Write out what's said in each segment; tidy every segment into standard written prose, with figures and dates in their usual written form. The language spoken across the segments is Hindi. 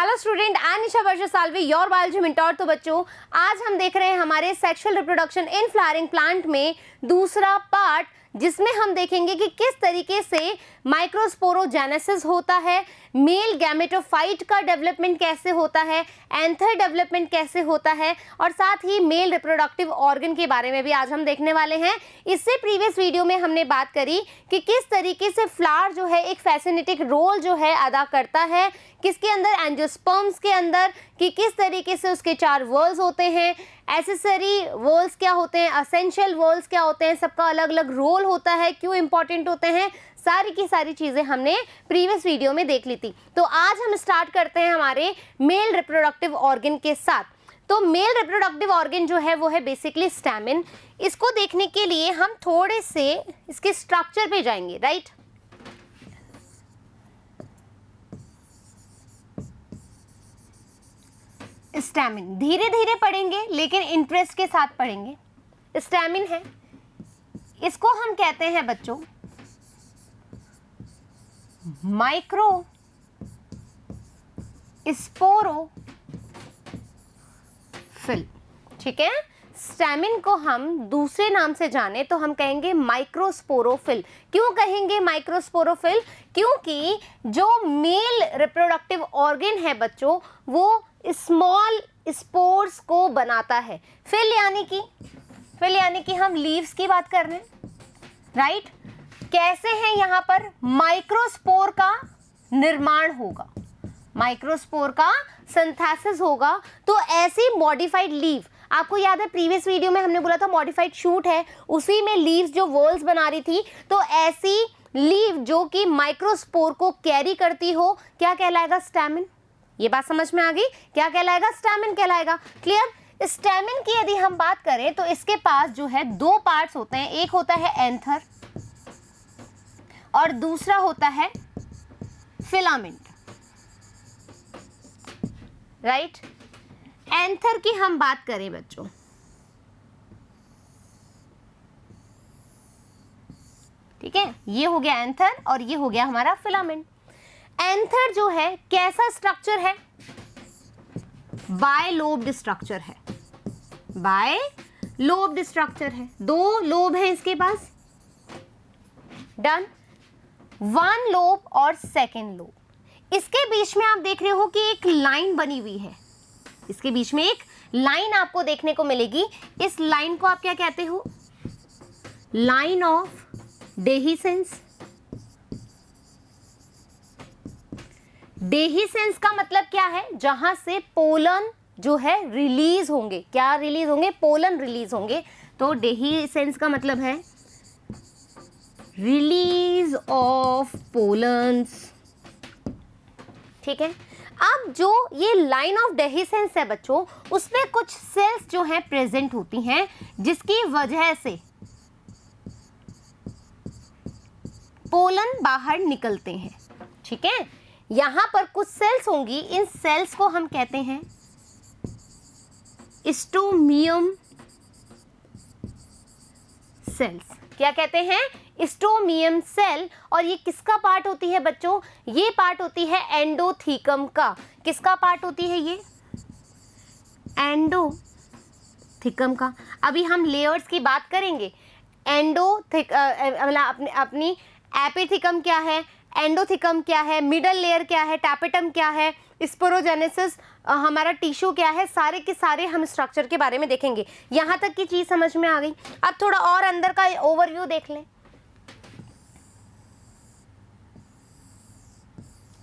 Hello student, Anisha Varsha Salvi, your biology mentor. तो बच्चों, आज हम देख रहे हैं हमारे sexual reproduction in flowering plant में दूसरा पार्ट, जिसमें हम देखेंगे कि किस तरीके से माइक्रोस्पोरोजेनेसिस होता है, मेल गैमेटोफाइट का डेवलपमेंट कैसे होता है, एंथर डेवलपमेंट कैसे होता है, और साथ ही मेल रिप्रोडक्टिव ऑर्गन के बारे में भी आज हम देखने वाले हैं। इससे प्रीवियस वीडियो में हमने बात करी कि किस तरीके से फ्लावर जो है एक फैसिनेटिक रोल जो है अदा करता है, किसके अंदर, एंजियोस्पर्म्स के अंदर, कि किस तरीके से उसके 4 वॉल्स होते हैं, एसेसरी वॉल्स क्या होते हैं, असेंशियल वॉल्स क्या होते हैं, सबका अलग अलग रोल होता है, क्यों इंपॉर्टेंट होते हैं, सारी की सारी चीज़ें हमने प्रीवियस वीडियो में देख ली थी। तो आज हम स्टार्ट करते हैं हमारे मेल रिप्रोडक्टिव ऑर्गन के साथ। तो मेल रिप्रोडक्टिव ऑर्गन जो है वो है बेसिकली स्टैमिन। इसको देखने के लिए हम थोड़े से इसके स्ट्रक्चर पे जाएंगे, राइट। स्टैमिन धीरे धीरे पढ़ेंगे लेकिन इंटरेस्ट के साथ पढ़ेंगे। स्टैमिन है, इसको हम कहते हैं बच्चों माइक्रो स्पोरोफिल, ठीक है। स्टैमिन को हम दूसरे नाम से जाने तो हम कहेंगे माइक्रोस्पोरोफिल। क्यों कहेंगे माइक्रोस्पोरोफिल? क्योंकि जो मेल रिप्रोडक्टिव ऑर्गन है बच्चों, वो स्मॉल स्पोर्स को बनाता है। फिल यानी कि हम लीव्स की बात कर रहे हैं, राइट। कैसे है यहाँ पर माइक्रोस्पोर का निर्माण होगा, माइक्रोस्पोर का सिंथेसिस होगा। तो ऐसी मॉडिफाइड लीव, आपको याद है प्रीवियस वीडियो में हमने बोला था मॉडिफाइड शूट है, उसी में लीव्स जो वॉल्स बना रही थी, तो ऐसी लीव जो कि माइक्रोस्पोर को कैरी करती हो, क्या कहलाएगा? स्टैमिन। ये बात समझ में आ गई? क्या कहलाएगा? स्टैमिन कहलाएगा। क्लियर? स्टैमिन की यदि हम बात करें तो इसके पास जो है 2 पार्ट्स होते हैं, एक होता है एंथर और दूसरा होता है फिलामेंट, राइट। एंथर की हम बात करें बच्चों, ठीक है, ये हो गया एंथर और ये हो गया हमारा फिलामेंट। एंथर जो है कैसा स्ट्रक्चर है? बायलोब्ड स्ट्रक्चर है, बायलोब्ड स्ट्रक्चर है। 2 लोब है इसके पास, डन। 1 लोब और 2nd लोब। इसके बीच में आप देख रहे हो कि एक लाइन बनी हुई है, इसके बीच में एक लाइन आपको देखने को मिलेगी। इस लाइन को आप क्या कहते हो? Line of dehiscence. डेहिसेंस का मतलब क्या है? जहां से पोलन जो है रिलीज होंगे। क्या रिलीज होंगे? पोलन रिलीज होंगे। तो डेहिसेंस का मतलब है रिलीज ऑफ पोलन्स, ठीक है। अब जो ये लाइन ऑफ डेहिसेंस है बच्चों, उसमें कुछ सेल्स जो हैं प्रेजेंट होती हैं, जिसकी वजह से पोलन बाहर निकलते हैं, ठीक है। यहां पर कुछ सेल्स होंगी, इन सेल्स को हम कहते हैं स्टोमियम सेल्स। क्या कहते हैं? Stomium cell. और ये किसका पार्ट होती है बच्चों? ये पार्ट होती है एंडोथीकम का। किसका पार्ट होती है ये? एंडोथीकम का। अभी हम लेयर्स की बात करेंगे। अपनी एपिथीकम क्या है, एंडोथीकम क्या है, मिडल लेयर क्या है, टैपेटम क्या है, स्पोरोजेनेसिस हमारा टिश्यू क्या है, सारे के सारे हम स्ट्रक्चर के बारे में देखेंगे। यहाँ तक की चीज समझ में आ गई। अब थोड़ा और अंदर का ओवरव्यू देख लें,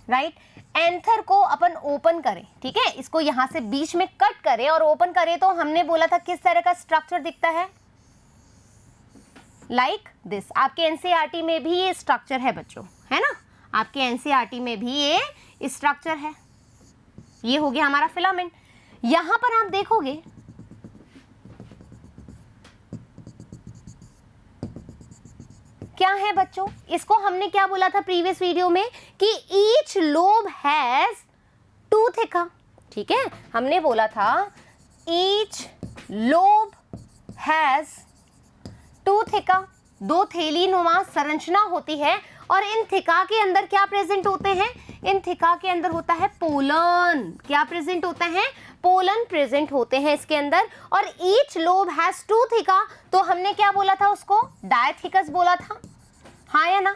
राइट। एंथर को अपन ओपन करें, ठीक है, इसको यहाँ से बीच में कट करें और ओपन करें, तो हमने बोला था किस तरह का स्ट्रक्चर दिखता है, लाइक दिस। आपके एनसीईआरटी में भी ये स्ट्रक्चर है बच्चों, है ना। आपके एनसीईआरटी में भी ये स्ट्रक्चर है। ये हो गया हमारा फिलामेंट। यहां पर आप देखोगे क्या है बच्चों, इसको हमने क्या बोला था प्रीवियस वीडियो में कि ईच लोब हैज 2 थिका, ठीक है। हमने बोला था ईच लोब हैज 2 थिका, 2 थैली नुमा संरचना होती है, और इन थिका के अंदर क्या प्रेजेंट होते हैं? इन थिका के अंदर होता है पोलन। क्या प्रेजेंट होता है? पोलन प्रेजेंट होते हैं इसके अंदर। और ईच लोब हैज 2 थिका, तो हमने क्या बोला था उसको? डायथिकस बोला था, हाँ या ना?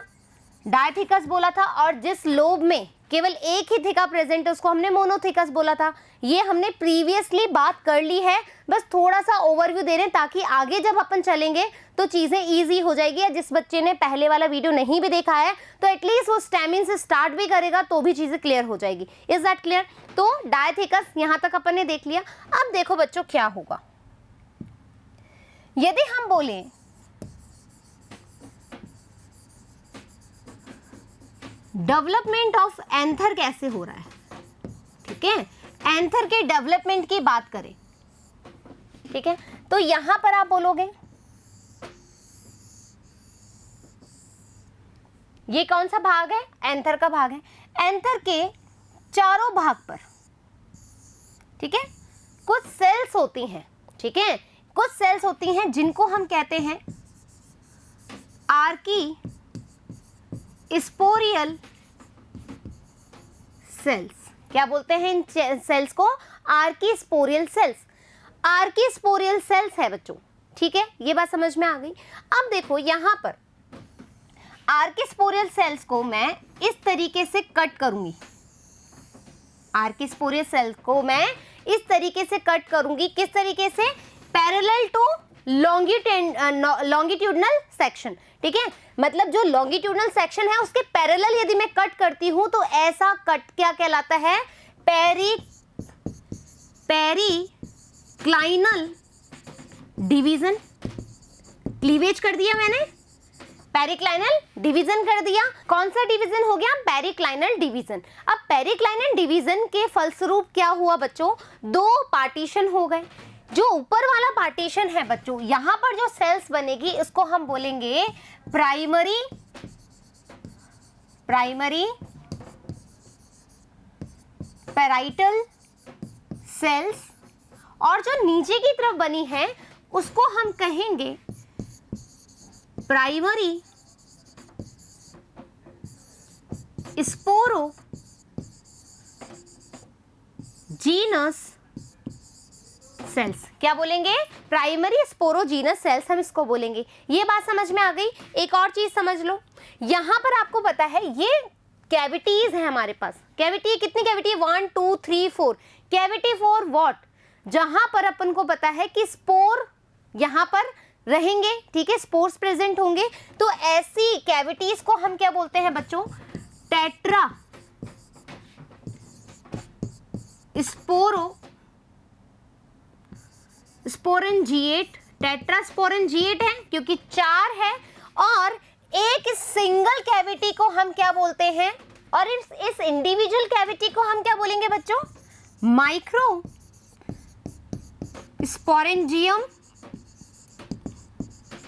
डायथिकस बोला था। और जिस लोब में केवल एक ही थिका प्रेजेंट है उसको हमने मोनोथिकस बोला था। ये हमने प्रीवियसली बात कर ली है, बस थोड़ा सा ओवरव्यू दे रहे हैं ताकि आगे जब अपन चलेंगे तो चीजें इजी हो जाएगी। या जिस बच्चे ने पहले वाला वीडियो नहीं भी देखा है तो एटलीस्ट वो स्टेमिन से स्टार्ट भी करेगा तो भी चीजें क्लियर हो जाएगी। Is that clear? तो डायथिकस यहां तक अपन ने देख लिया। अब देखो बच्चों क्या होगा यदि हम बोले डेवलपमेंट ऑफ एंथर कैसे हो रहा है, ठीक है? एंथर के डेवलपमेंट की बात करें, ठीक है, तो यहां पर आप बोलोगे ये कौन सा भाग है? एंथर का भाग है। एंथर के चारों भाग पर, ठीक है, कुछ सेल्स होती हैं, ठीक है, कुछ सेल्स होती हैं जिनको हम कहते हैं आर्की स्पोरियल सेल्स। क्या बोलते हैं इन सेल्स को? Archesporial cells. Archesporial cells है बच्चों, ठीक है, ये बात समझ में आ गई। अब देखो यहां पर आर्की स्पोरियल सेल्स को मैं इस तरीके से कट करूंगी। आर्की स्पोरियल सेल्स को मैं इस तरीके से कट करूंगी। किस तरीके से? पैरेलल टू लॉन्गिट्यूडनल सेक्शन, ठीक है, मतलब जो लॉन्गिट्यूडनल सेक्शन है उसके पैरेलल यदि मैं कट करती हूं तो ऐसा कट क्या कहलाता है? Periclinal division. क्लीवेज कर दिया मैंने, पेरिक्लाइनल डिवीजन कर दिया। कौन सा डिवीजन हो गया? Periclinal division. अब पेरिक्लाइनल डिवीजन के फलस्वरूप क्या हुआ बच्चों? 2 पार्टीशन हो गए। जो ऊपर वाला पार्टीशन है बच्चों, यहां पर जो सेल्स बनेगी इसको हम बोलेंगे प्राइमरी पैराइटल सेल्स। और जो नीचे की तरफ बनी है उसको हम कहेंगे प्राइमरी स्पोरोजीनस सेल्स। क्या बोलेंगे? प्राइमरी स्पोरोजीनस सेल्स हम इसको बोलेंगे। ये बात समझ में आ गई। एक और चीज समझ लो, यहां पर आपको पता है ये कैविटीज है हमारे पास। कैविटी कितनी कैविटी? 1 2 3 4। Cavity for what? जहां पर अपन को पता है कि स्पोर यहां पर रहेंगे, ठीक है, स्पोर्स प्रेजेंट होंगे, तो ऐसी कैविटीज को हम क्या बोलते हैं बच्चों? Tetra sporangiate. टेट्रास्पोरेंजिएट है क्योंकि 4 है। और एक सिंगल कैविटी को हम क्या बोलते हैं? और इस इंडिविजुअल कैविटी को हम क्या बोलेंगे बच्चों? Micro sporangium.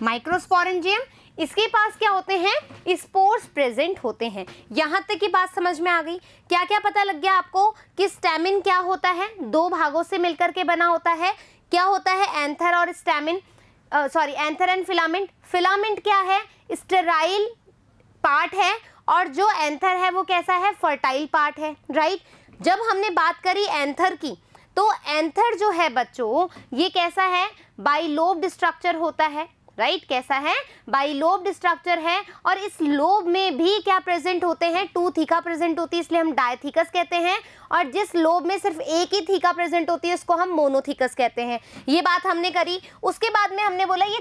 माइक्रोस्पोरेंजियम, इसके पास क्या होते हैं? स्पोर्स प्रेजेंट होते हैं। यहां तक की बात समझ में आ गई। क्या क्या पता लग गया आपको कि स्टैमिन क्या होता है? 2 भागों से मिलकर के बना होता है। क्या होता है? एंथर और stamen, anther and filament. Filament क्या है? स्टेराइल पार्ट है। और जो एंथर है वो कैसा है? फर्टाइल पार्ट है, राइट। जब हमने बात करी एंथर की, तो एंथर जो है बच्चों ये कैसा है? बाइलोब्ड स्ट्रक्चर होता है, राइट। कैसा है? बाइलोब्ड स्ट्रक्चर है। और इस लोब में भी क्या प्रेजेंट होते हैं? 2 थीका प्रेजेंट होती है, इसलिए हम डायथीकस कहते हैं। और जिस लोब में सिर्फ एक ही थीका प्रेजेंट होती है उसको हम मोनोथीकस कहते हैं। ये बात हमने करी। उसके बाद में हमने बोला ये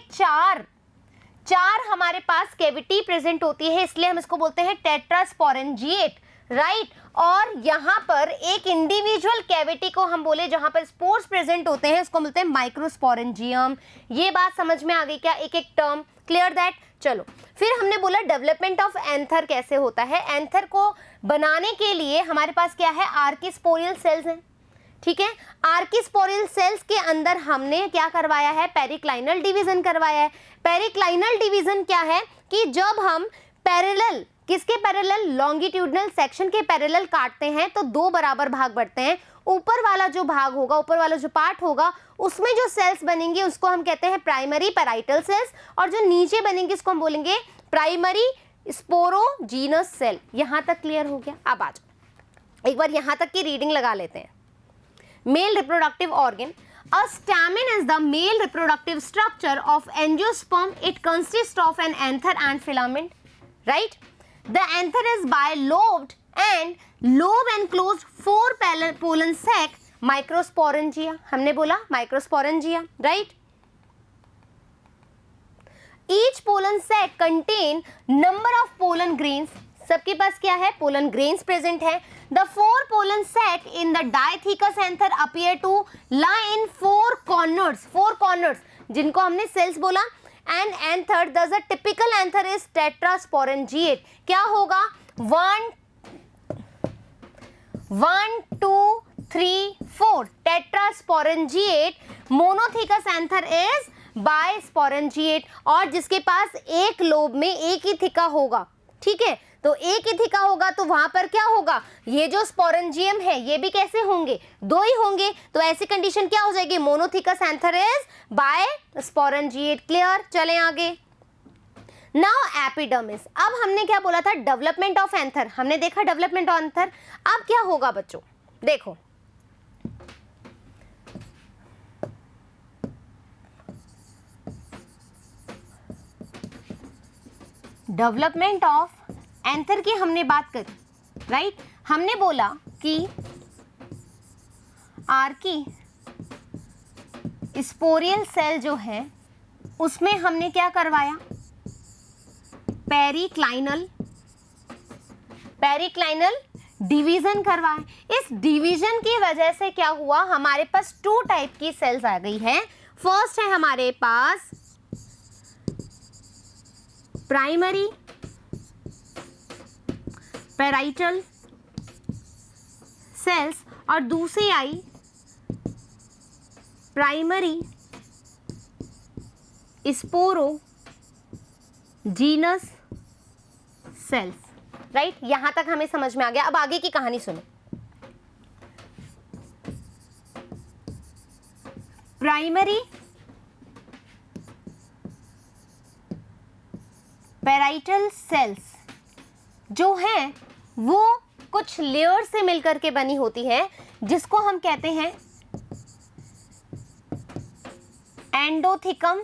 चार हमारे पास कैविटी प्रेजेंट होती है, इसलिए हम इसको बोलते हैं टेट्रास्पोरेंजिएट, राइट। और यहाँ पर एक इंडिविजुअल कैविटी को हम बोले जहां पर स्पोर्स प्रेजेंट होते हैं उसको बोलते हैं माइक्रोस्पोरेंजियम। ये बात समझ में आ गई क्या? एक एक टर्म क्लियर दैट। चलो फिर हमने बोला डेवलपमेंट ऑफ एंथर कैसे होता है। एंथर को बनाने के लिए हमारे पास क्या है? आर्कीस्पोरियल सेल्स हैं, ठीक है। आर्कीस्पोरियल सेल्स के अंदर हमने क्या करवाया है? पेरिक्लाइनल डिवीजन करवाया है। पेरिक्लाइनल डिवीजन क्या है कि जब हम पैरेलल, किसके पैरेलल? लॉन्गिट्यूडनल सेक्शन के पैरेलल काटते हैं तो 2 बराबर भाग बढ़ते हैं। ऊपर वाला जो भाग होगा, ऊपर वाला जो पार्ट होगा, उसमें जो सेल्स बनेंगे उसको हम कहते हैं प्राइमरी पैराइटल सेल्स। और जो नीचे बनेंगे उसको हम बोलेंगे प्राइमरी स्पोरोजीनस सेल। यहां तक क्लियर हो गया? अब आ जाओ, एक बार यहां तक की रीडिंग लगा लेते हैं। Male reproductive organ, a stamen is the male reproductive structure of angiosperm. It consists of an anther and filament, right? The anther is bilobed and lobe enclosed 4 pollen sac, microsporangia. हमने बोला microsporangia, right? Each pollen sac contain number of pollen grains. सबके पास क्या है? पोलन ग्रेन्स प्रेजेंट है। The 4 pollen sac in the dithecous anther appear to lie in 4 corners जिनको हमने सेल्स बोला। And anther the typical anther is tetrasporangiate. क्या होगा? 1 2 3 4 tetrasporangiate. Monothecous anther is bisporangiate, और जिसके पास एक लोब में एक ही थिका होगा, ठीक है, तो एक ही थिका होगा तो वहां पर क्या होगा? ये जो स्पोरेंजियम है ये भी कैसे होंगे? 2 ही होंगे। तो ऐसी कंडीशन क्या हो जाएगी? Monothecous anther is by sporangiate. Clear? चलें आगे। Now epidermis. अब हमने क्या बोला था? Development of anther. हमने देखा डेवलपमेंट ऑफ एंथर। अब क्या होगा बच्चों? देखो, डेवलपमेंट ऑफ एंथर की हमने बात करी, राइट? हमने बोला कि आर्की स्पोरियल सेल जो है उसमें हमने क्या करवाया? पेरिक्लाइनल डिवीजन करवाया। इस डिवीजन की वजह से क्या हुआ? हमारे पास 2 टाइप की सेल्स आ गई है। फर्स्ट है हमारे पास प्राइमरी पैराइटल सेल्स और दूसरी आई प्राइमरी स्पोरोजीनस सेल्स, राइट? यहां तक हमें समझ में आ गया। अब आगे की कहानी सुनो। प्राइमरी पैराइटल सेल्स जो है वो कुछ लेयर से मिलकर के बनी होती है, जिसको हम कहते हैं एंडोथिकम,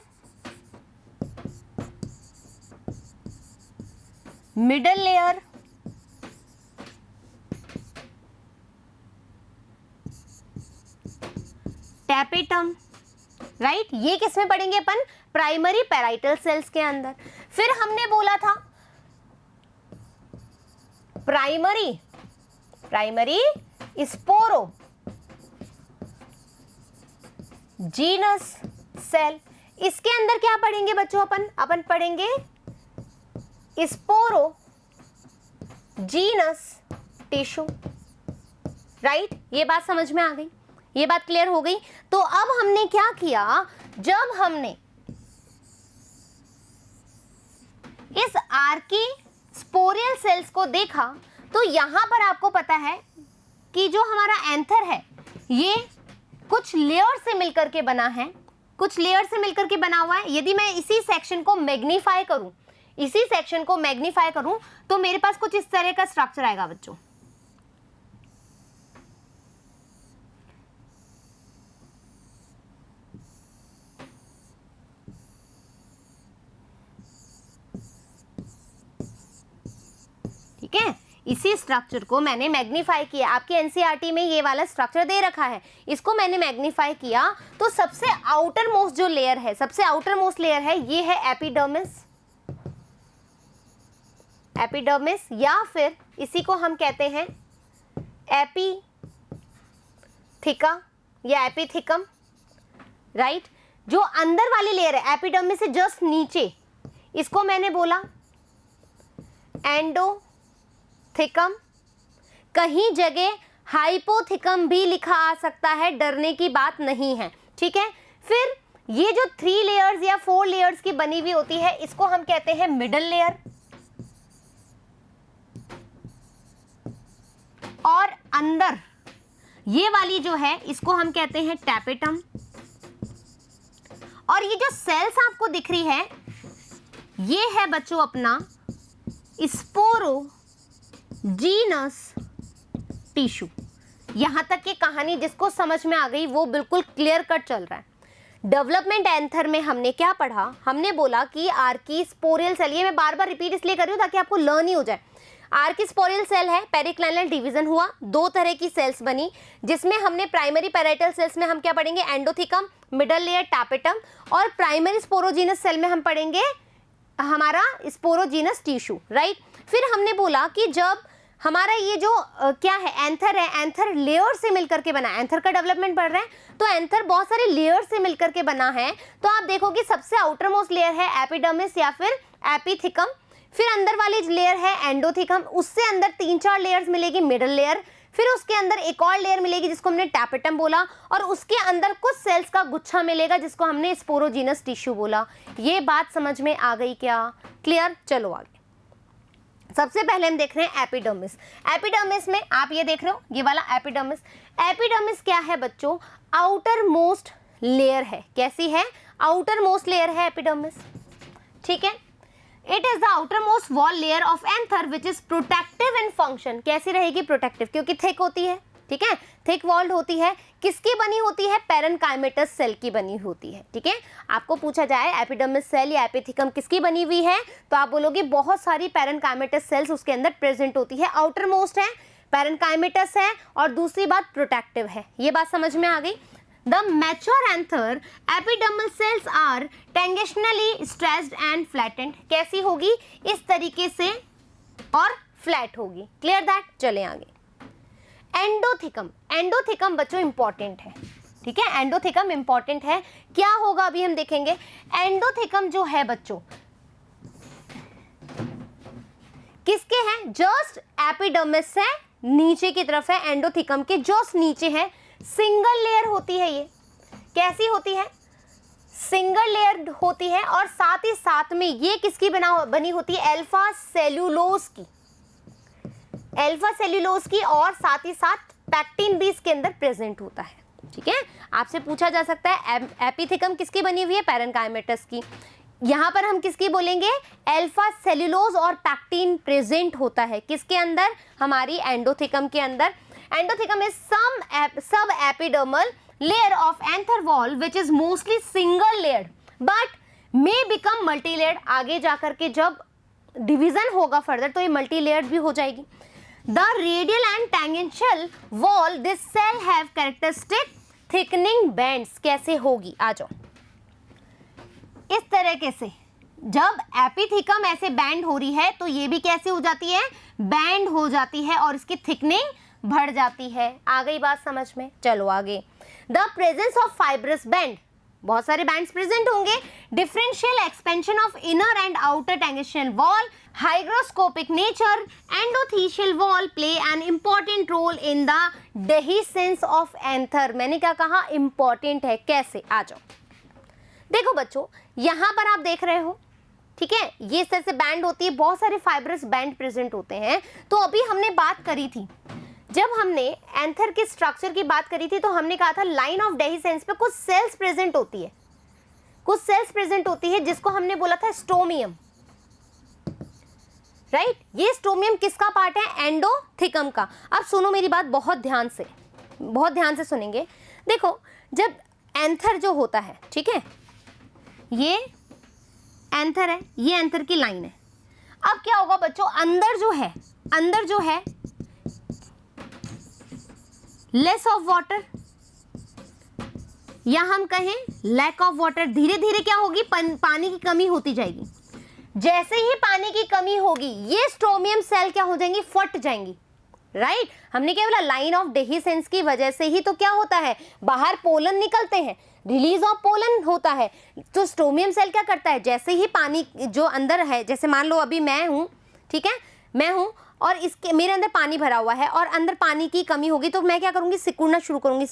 मिडल लेयर, टैपेटम, राइट? ये किसमें पढ़ेंगे अपन? प्राइमरी पैराइटल सेल्स के अंदर। फिर हमने बोला था प्राइमरी स्पोरो जीनस सेल। इसके अंदर क्या पढ़ेंगे बच्चों? अपन पढ़ेंगे स्पोरो जीनस टिश्यू, राइट? ये बात समझ में आ गई? ये बात क्लियर हो गई? तो अब हमने क्या किया? जब हमने इस आर्की स्पोरियल सेल्स को देखा तो यहां पर आपको पता है कि जो हमारा एंथर है ये कुछ लेयर से मिलकर के बना है, कुछ लेयर से मिलकर के बना हुआ है। यदि मैं इसी सेक्शन को मैग्नीफाई करूं तो मेरे पास कुछ इस तरह का स्ट्रक्चर आएगा बच्चों। ठीक है, इसी स्ट्रक्चर को मैंने मैग्नीफाई किया। आपके एनसीईआरटी में ये वाला स्ट्रक्चर दे रखा है, इसको मैंने मैग्नीफाई किया तो सबसे आउटर मोस्ट जो लेयर है, सबसे आउटर मोस्ट लेयर है ये है एपिडर्मिस, या फिर इसी को हम कहते हैं एपीथिका या एपिथिकम, राइट? जो अंदर वाली लेयर है एपिडर्मिस से जस्ट नीचे, इसको मैंने बोला एंडोथिकम। कहीं जगह हाइपोथिकम भी लिखा आ सकता है, डरने की बात नहीं है, ठीक है? फिर ये जो 3 लेयर्स या 4 लेयर्स की बनी हुई होती है इसको हम कहते हैं मिडल लेयर, और अंदर ये वाली जो है इसको हम कहते हैं टैपेटम। और ये जो सेल्स आपको दिख रही है ये है बच्चों अपना स्पोरोजीनस टिश्यू। यहां तक की कहानी जिसको समझ में आ गई वो बिल्कुल क्लियर कट चल रहा है। डेवलपमेंट एंथर में हमने क्या पढ़ा, हमने बोला कि आर्कीस्पोरियल सेल, ये मैं बार बार रिपीट इसलिए कर रही हूं ताकि आपको लर्न ही हो जाए। आर्कीस्पोरियल सेल है, पेरिक्लाइनल डिवीजन हुआ, दो तरह की सेल्स बनी, जिसमें हमने प्राइमरी पैराइटल सेल्स में हम क्या पढ़ेंगे, एंडोथिकम, मिडल लेयर टैपेटम, और प्राइमरी स्पोरोजीनस सेल में हम पढ़ेंगे हमारा स्पोरोजीनस टिश्यू, राइट। फिर हमने बोला कि जब हमारा ये जो क्या है एंथर है, एंथर लेयर से मिलकर के बना है, एंथर का डेवलपमेंट बढ़ रहा है तो एंथर बहुत सारे लेयर से मिलकर के बना है। तो आप देखोगे सबसे आउटर मोस्ट लेयर है एपिडर्मिस या फिर एपिथिकम, फिर अंदर वाली लेयर है एंडोथिकम, उससे अंदर 3-4 लेयर्स मिलेगी मिडल लेयर, फिर उसके अंदर एक और लेयर मिलेगी जिसको हमने टैपेटम बोला, और उसके अंदर कुछ सेल्स का गुच्छा मिलेगा जिसको हमने स्पोरोजीनस टिश्यू बोला। ये बात समझ में आ गई क्या, क्लियर। चलो आगे। सबसे पहले हम देख रहे हैं एपिडर्मिस। एपिडर्मिस में आप ये देख रहे हो, ये वाला एपिडर्मिस। एपिडर्मिस क्या है बच्चों, आउटर मोस्ट लेयर है। कैसी है, आउटर मोस्ट लेयर है एपिडर्मिस, ठीक है। It is the outer most wall layer of anther which is protective in function. कैसी रहेगी, प्रोटेक्टिव, क्योंकि थिक होती है, ठीक है, थिक वॉल्ड होती है। किसकी बनी होती है, पैरेन्काइमेटस सेल की बनी होती है, ठीक है। आपको पूछा जाए एपिडर्मिस सेल या एपिथिकम किसकी बनी हुई है, तो आप बोलोगे बहुत सारी पैरेन्काइमेटस सेल्स उसके अंदर प्रेजेंट होती है। आउटर मोस्ट है, पैरेन्काइमेटस है, और दूसरी बात प्रोटेक्टिव है। ये बात समझ में आ गई। The mature anther epidermal cells are tangentially stretched and flattened। कैसी होगी, इस तरीके से और फ्लैट होगी, क्लियर दैट। चले आगे। एंडोथिकम, एंडोथिकम बच्चों इंपॉर्टेंट है, ठीक है, एंडोथिकम इंपॉर्टेंट है। क्या होगा अभी हम देखेंगे। एंडोथिकम जो है बच्चों किसके हैं, जस्ट एपिडर्मिस से नीचे की तरफ है, एंडोथिकम के जस्ट नीचे है। सिंगल लेयर होती है, ये कैसी होती है, सिंगल लेयर होती है, और साथ ही साथ में ये किसकी बनी होती है, अल्फा सेल्यूलोज की, अल्फा सेल्यूलोज की, और साथ ही साथ पैक्टिन भी इसके अंदर प्रेजेंट होता है, ठीक है। आपसे पूछा जा सकता है एपिथिकम किसकी बनी हुई है, पैरेन्काइमेटस की। यहाँ पर हम किसकी बोलेंगे, अल्फा सेल्यूलोज और पैक्टिन प्रेजेंट होता है किसके अंदर, हमारी एंडोथिकम के अंदर। Endothecum is some sub epidermal layer of anther wall which is mostly single layered but may become multi layered। आगे जाकर के जब डिवीजन होगा फर्दर तो ये मल्टी लेयर्ड भी हो जाएगी। The radial and tangential wall this cell have characteristic thickening bands। कैसे होगी, आ जाओ। इस तरीके से जब एपिथिकम ऐसे बैंड हो रही है तो ये भी कैसे हो जाती है, बैंड हो जाती है, और इसकी थिकनिंग बढ़ जाती है। आ गई बात समझ में। चलो आगे। The presence of fibrous band, बहुत सारे बैंड्स प्रेजेंट होंगे। Differential expansion of inner and outer tangential wall, hygroscopic nature, endothecial wall play an important role in the dehiscence of anther. मैंने क्या कहा, इंपॉर्टेंट है। कैसे, आ जाओ। देखो बच्चों, यहां पर आप देख रहे हो, ठीक है, ये इस तरह से बैंड होती है, बहुत सारे फाइब्रस बैंड प्रेजेंट होते हैं। तो अभी हमने बात करी थी, जब हमने एंथर के स्ट्रक्चर की बात करी थी तो हमने कहा था लाइन ऑफ डेहिसेंस पे कुछ सेल्स प्रेजेंट होती है, कुछ सेल्स प्रेजेंट होती है जिसको हमने बोला था स्टोमियम, राइट। ये स्टोमियम किसका पार्ट है, एंडोथिकम का। अब सुनो मेरी बात बहुत ध्यान से, बहुत ध्यान से सुनेंगे। देखो, जब एंथर जो होता है, ठीक है, ये एंथर है, ये एंथर की लाइन है। अब क्या होगा बच्चों, अंदर जो है लेस ऑफ वाटर, या हम कहें लैक ऑफ वाटर। धीरे धीरे क्या होगी, पानी की कमी होती जाएगी। जैसे ही पानी की कमी होगी ये स्टोमियम सेल क्या हो जाएंगी, फट जाएंगी, राइट। हमने क्या बोला, लाइन ऑफ डेहिसेंस की वजह से ही तो क्या होता है, बाहर पोलन निकलते हैं, रिलीज ऑफ पोलन होता है। तो स्टोमियम सेल क्या करता है, जैसे ही पानी जो अंदर है, जैसे मान लो अभी मैं हूं, ठीक है, मैं हूं और इसके मेरे अंदर पानी भरा हुआ है और अंदर पानी की कमी होगी तो मैं क्या करूंगी, सिकुड़ना शुरू करूंगी,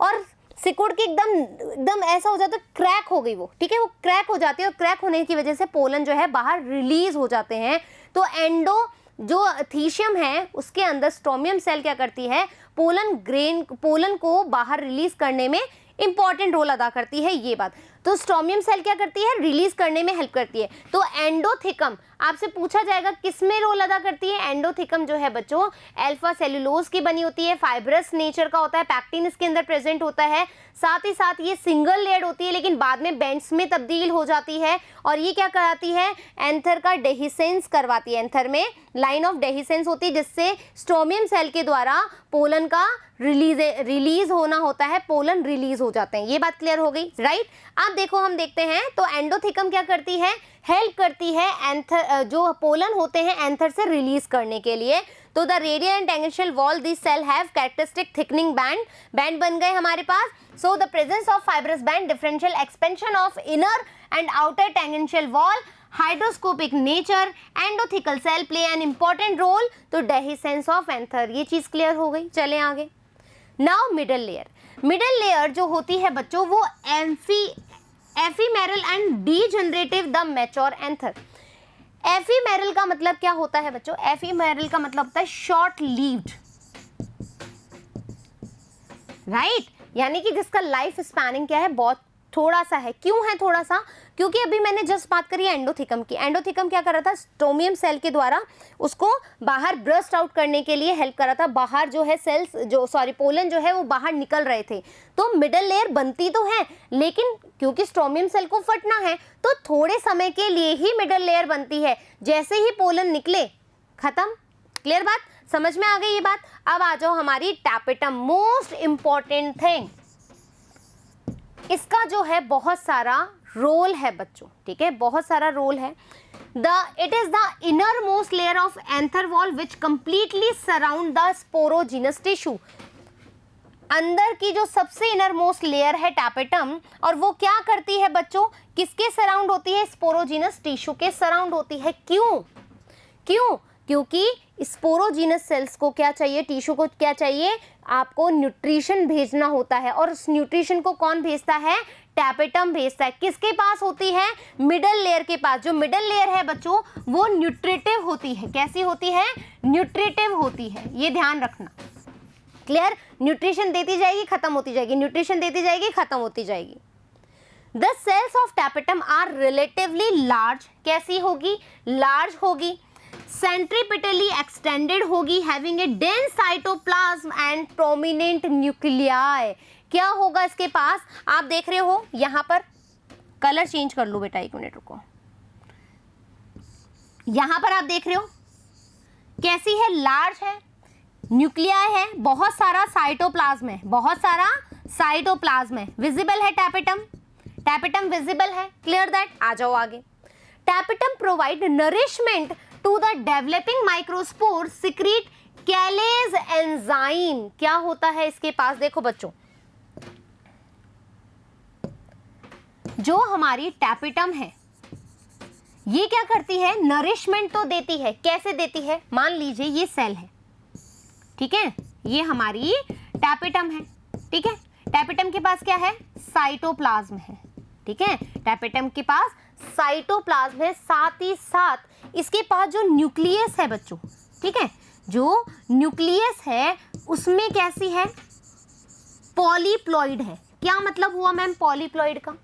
और सिकुड़ के एकदम ऐसा हो जाता है, क्रैक हो गई वो, ठीक है, वो क्रैक हो जाती है, और क्रैक होने की वजह से पोलन जो है बाहर रिलीज हो जाते हैं। तो एंडो जो थीशियम है उसके अंदर स्टोमियम सेल क्या करती है, पोलन को बाहर रिलीज करने में इंपॉर्टेंट रोल अदा करती है, ये बात। तो स्टोमियम सेल क्या करती है, रिलीज करने में हेल्प करती है। तो एंडोथिकम आपसे पूछा जाएगा किस में रोल अदा करती है। एंडोथिकम जो है बच्चों अल्फा सेलुलोज की बनी होती है, फाइब्रस नेचर का होता है, पैक्टिन इसके अंदर प्रेजेंट होता है, साथ ही साथ ये सिंगल लेयर्ड होती है लेकिन बाद में बेंड्स में तब्दील हो जाती है। और ये क्या कराती है, एंथर का डेहिसेंस करवाती है। एंथर में लाइन ऑफ डेहिसेंस होती है जिससे स्टोमियम सेल के द्वारा पोलन का रिलीज होना होता है, पोलन रिलीज हो जाते हैं। ये बात क्लियर हो गई, राइट। अब देखो हम देखते हैं तो एंडोथिकम क्या करती है, हेल्प करती है एंथर जो पोलन होते हैं एंथर से रिलीज करने के लिए। तो the radial and tangential wall this cell have characteristic thickening band बन गए हमारे पास। So the presence of fibrous band, differential expansion of inner and outer tangential wall, hydroscopic nature, endothecal cell play an important role, तो डेहिसेंस ऑफ एंथर, ये चीज क्लियर हो गई। चले आगे। Now middle layer. Middle layer जो होती है बच्चों वो ephemeral and degenerative the mature anther. Ephemeral का मतलब क्या होता है बच्चों, एफीमेरल का मतलब होता है शॉर्ट लीव्ड, राइट, यानी कि जिसका लाइफ स्पैनिंग क्या है, बहुत थोड़ा सा है। क्यों है थोड़ा सा, क्योंकि अभी मैंने जस्ट बात करी एंडोथिकम की। एंडोथिकम क्या कर रहा था, स्टोमियम सेल के द्वारा उसको बाहर ब्रस्ट आउट करने के लिए हेल्प कर रहा था। बाहर जो है सेल्स जो पोलन जो है वो बाहर निकल रहे थे। तो मिडल लेयर बनती तो है लेकिन क्योंकि स्टोमियम सेल को फटना है तो थोड़े समय के लिए ही मिडल लेयर बनती है, जैसे ही पोलन निकले खत्म। क्लियर बात, समझ में आ गई ये बात। अब आ जाओ हमारी टैपेटम, मोस्ट इंपॉर्टेंट थिंग। इसका जो है बहुत सारा रोल है बच्चों, ठीक है, बहुत सारा रोल है। It is the inner most layer of anther wall which completely surround the sporogenous tissue. अंदर की जो सबसे इनर मोस्ट लेयर है टैपेटम, और वो क्या करती है बच्चों, किसके सराउंड होती है, स्पोरोजिनस टिश्यू के सराउंड होती है। क्यों, क्योंकि स्पोरोजिनस सेल्स को क्या चाहिए, टिश्यू को क्या चाहिए, आपको न्यूट्रिशन भेजना होता है। और उस न्यूट्रिशन को कौन भेजता है, टैपेटम भेजता है। किसके पास होती है, मिडल लेयर के पास। जो मिडल लेयर है बच्चों वो न्यूट्रिटिव होती है। कैसी होती है, न्यूट्रिटिव होती है, ये ध्यान रखना। क्लियर, न्यूट्रिशन देती जाएगी खत्म होती जाएगी, न्यूट्रिशन देती जाएगी खत्म होती जाएगी। The cells of tapetum are relatively large, कैसी होगी, लार्ज होगी, सेंट्रीपिटली एक्सटेंडेड होगी, having a dense cytoplasm and prominent nuclei. क्या होगा इसके पास, आप देख रहे हो यहां पर, कलर चेंज कर लो बेटा, एक मिनट रुको। यहां पर आप देख रहे हो कैसी है, लार्ज है, न्यूक्लियाई है, बहुत सारा साइटोप्लाज्म है, बहुत सारा साइटोप्लाज्म है, विजिबल है टैपेटम, टैपेटम विजिबल है। क्लियर दैट, आ जाओ आगे। Tapetum provide nourishment to the developing microspore, secrete callase enzyme. क्या होता है इसके पास, देखो बच्चों, जो हमारी टैपेटम है ये क्या करती है, नरिशमेंट तो देती है। कैसे देती है, मान लीजिए ये सेल है, ठीक है, ये हमारी टैपेटम है, ठीक है, टैपेटम के पास क्या है, साइटोप्लाज्म है, ठीक है, टैपेटम के पास साइटोप्लाज्म है, साथ ही साथ इसके पास जो न्यूक्लियस है बच्चों, ठीक है, जो न्यूक्लियस है उसमें कैसी है, पॉलीप्लॉइड है। क्या मतलब हुआ मैम पॉलीप्लॉइड का,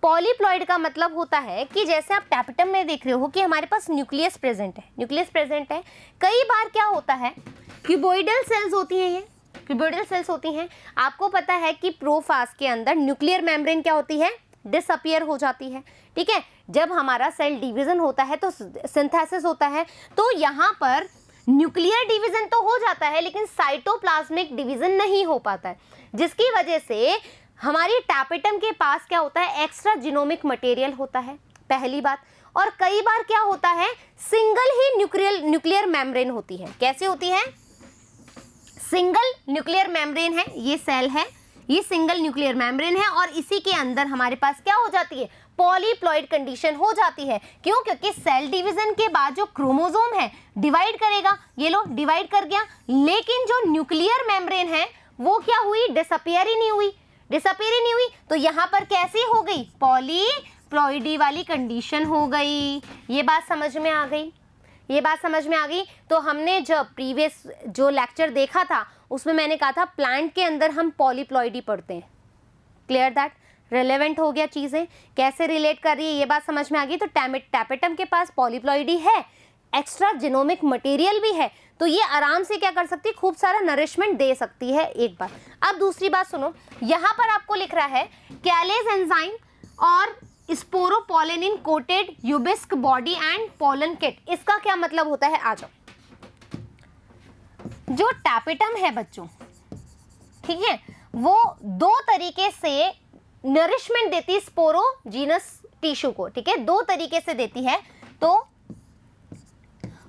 पॉलीप्लॉइड का मतलब होता है कि जैसे आप टैपेटम में देख रहे हो कि हमारे पास न्यूक्लियस प्रेजेंट है, न्यूक्लियस प्रेजेंट है। कई बार क्या होता है, क्यूबॉइडल सेल्स होती हैं, ये क्यूबॉइडल सेल्स होती हैं। आपको पता है कि प्रोफास के अंदर न्यूक्लियर मेम्ब्रेन क्या होती है, डिसअपियर हो जाती है, ठीक है। जब हमारा सेल डिवीजन होता है तो सिंथेसिस होता है, तो यहाँ पर न्यूक्लियर डिवीजन तो हो जाता है लेकिन साइटोप्लाज्मिक डिवीजन नहीं हो पाता है, जिसकी वजह से हमारी टैपेटम के पास क्या होता है, एक्स्ट्रा जीनोमिक मटेरियल होता है, पहली बात। और कई बार क्या होता है, सिंगल ही न्यूक्लियर मेम्ब्रेन होती है। कैसे होती है, सिंगल न्यूक्लियर मेम्ब्रेन है, ये सेल है, ये सिंगल न्यूक्लियर मेम्ब्रेन है और इसी के अंदर हमारे पास क्या हो जाती है, पॉलीप्लॉइड कंडीशन हो जाती है। क्यों, क्योंकि सेल डिवीजन के बाद जो क्रोमोसोम है डिवाइड करेगा, ये लो डिवाइड कर गया, लेकिन जो न्यूक्लियर मेम्ब्रेन है वो क्या हुई, डिसअपियर ही नहीं हुई, डिसअपियर ही नहीं हुई। तो यहाँ पर कैसी हो गई, पॉलीप्लॉइडी वाली कंडीशन हो गई। ये बात समझ में आ गई, ये बात समझ में आ गई। तो हमने जब प्रीवियस जो लेक्चर देखा था उसमें मैंने कहा था प्लांट के अंदर हम पॉलीप्लॉइडी पढ़ते हैं, क्लियर दैट, रेलेवेंट हो गया चीजें, कैसे रिलेट कर रही है ये बात समझ में आ गई। तो टैपेटम के पास पॉलीप्लॉइडी है, एक्स्ट्रा जीनोमिक मटेरियल भी है, तो ये आराम से क्या कर सकती है, खूब सारा नरिशमेंट दे सकती है। एक बात। अब दूसरी बात सुनो, यहाँ पर आपको लिख रहा है कैलेज एंजाइम और sporopollenin coated Ubisch body and pollen kit. इसका क्या मतलब होता है, आ जाओ। जो टैपेटम है बच्चों, ठीक है, वो दो तरीके से नरिशमेंट देती है स्पोरोजीनस टिश्यू को, ठीक है, दो तरीके से देती है। तो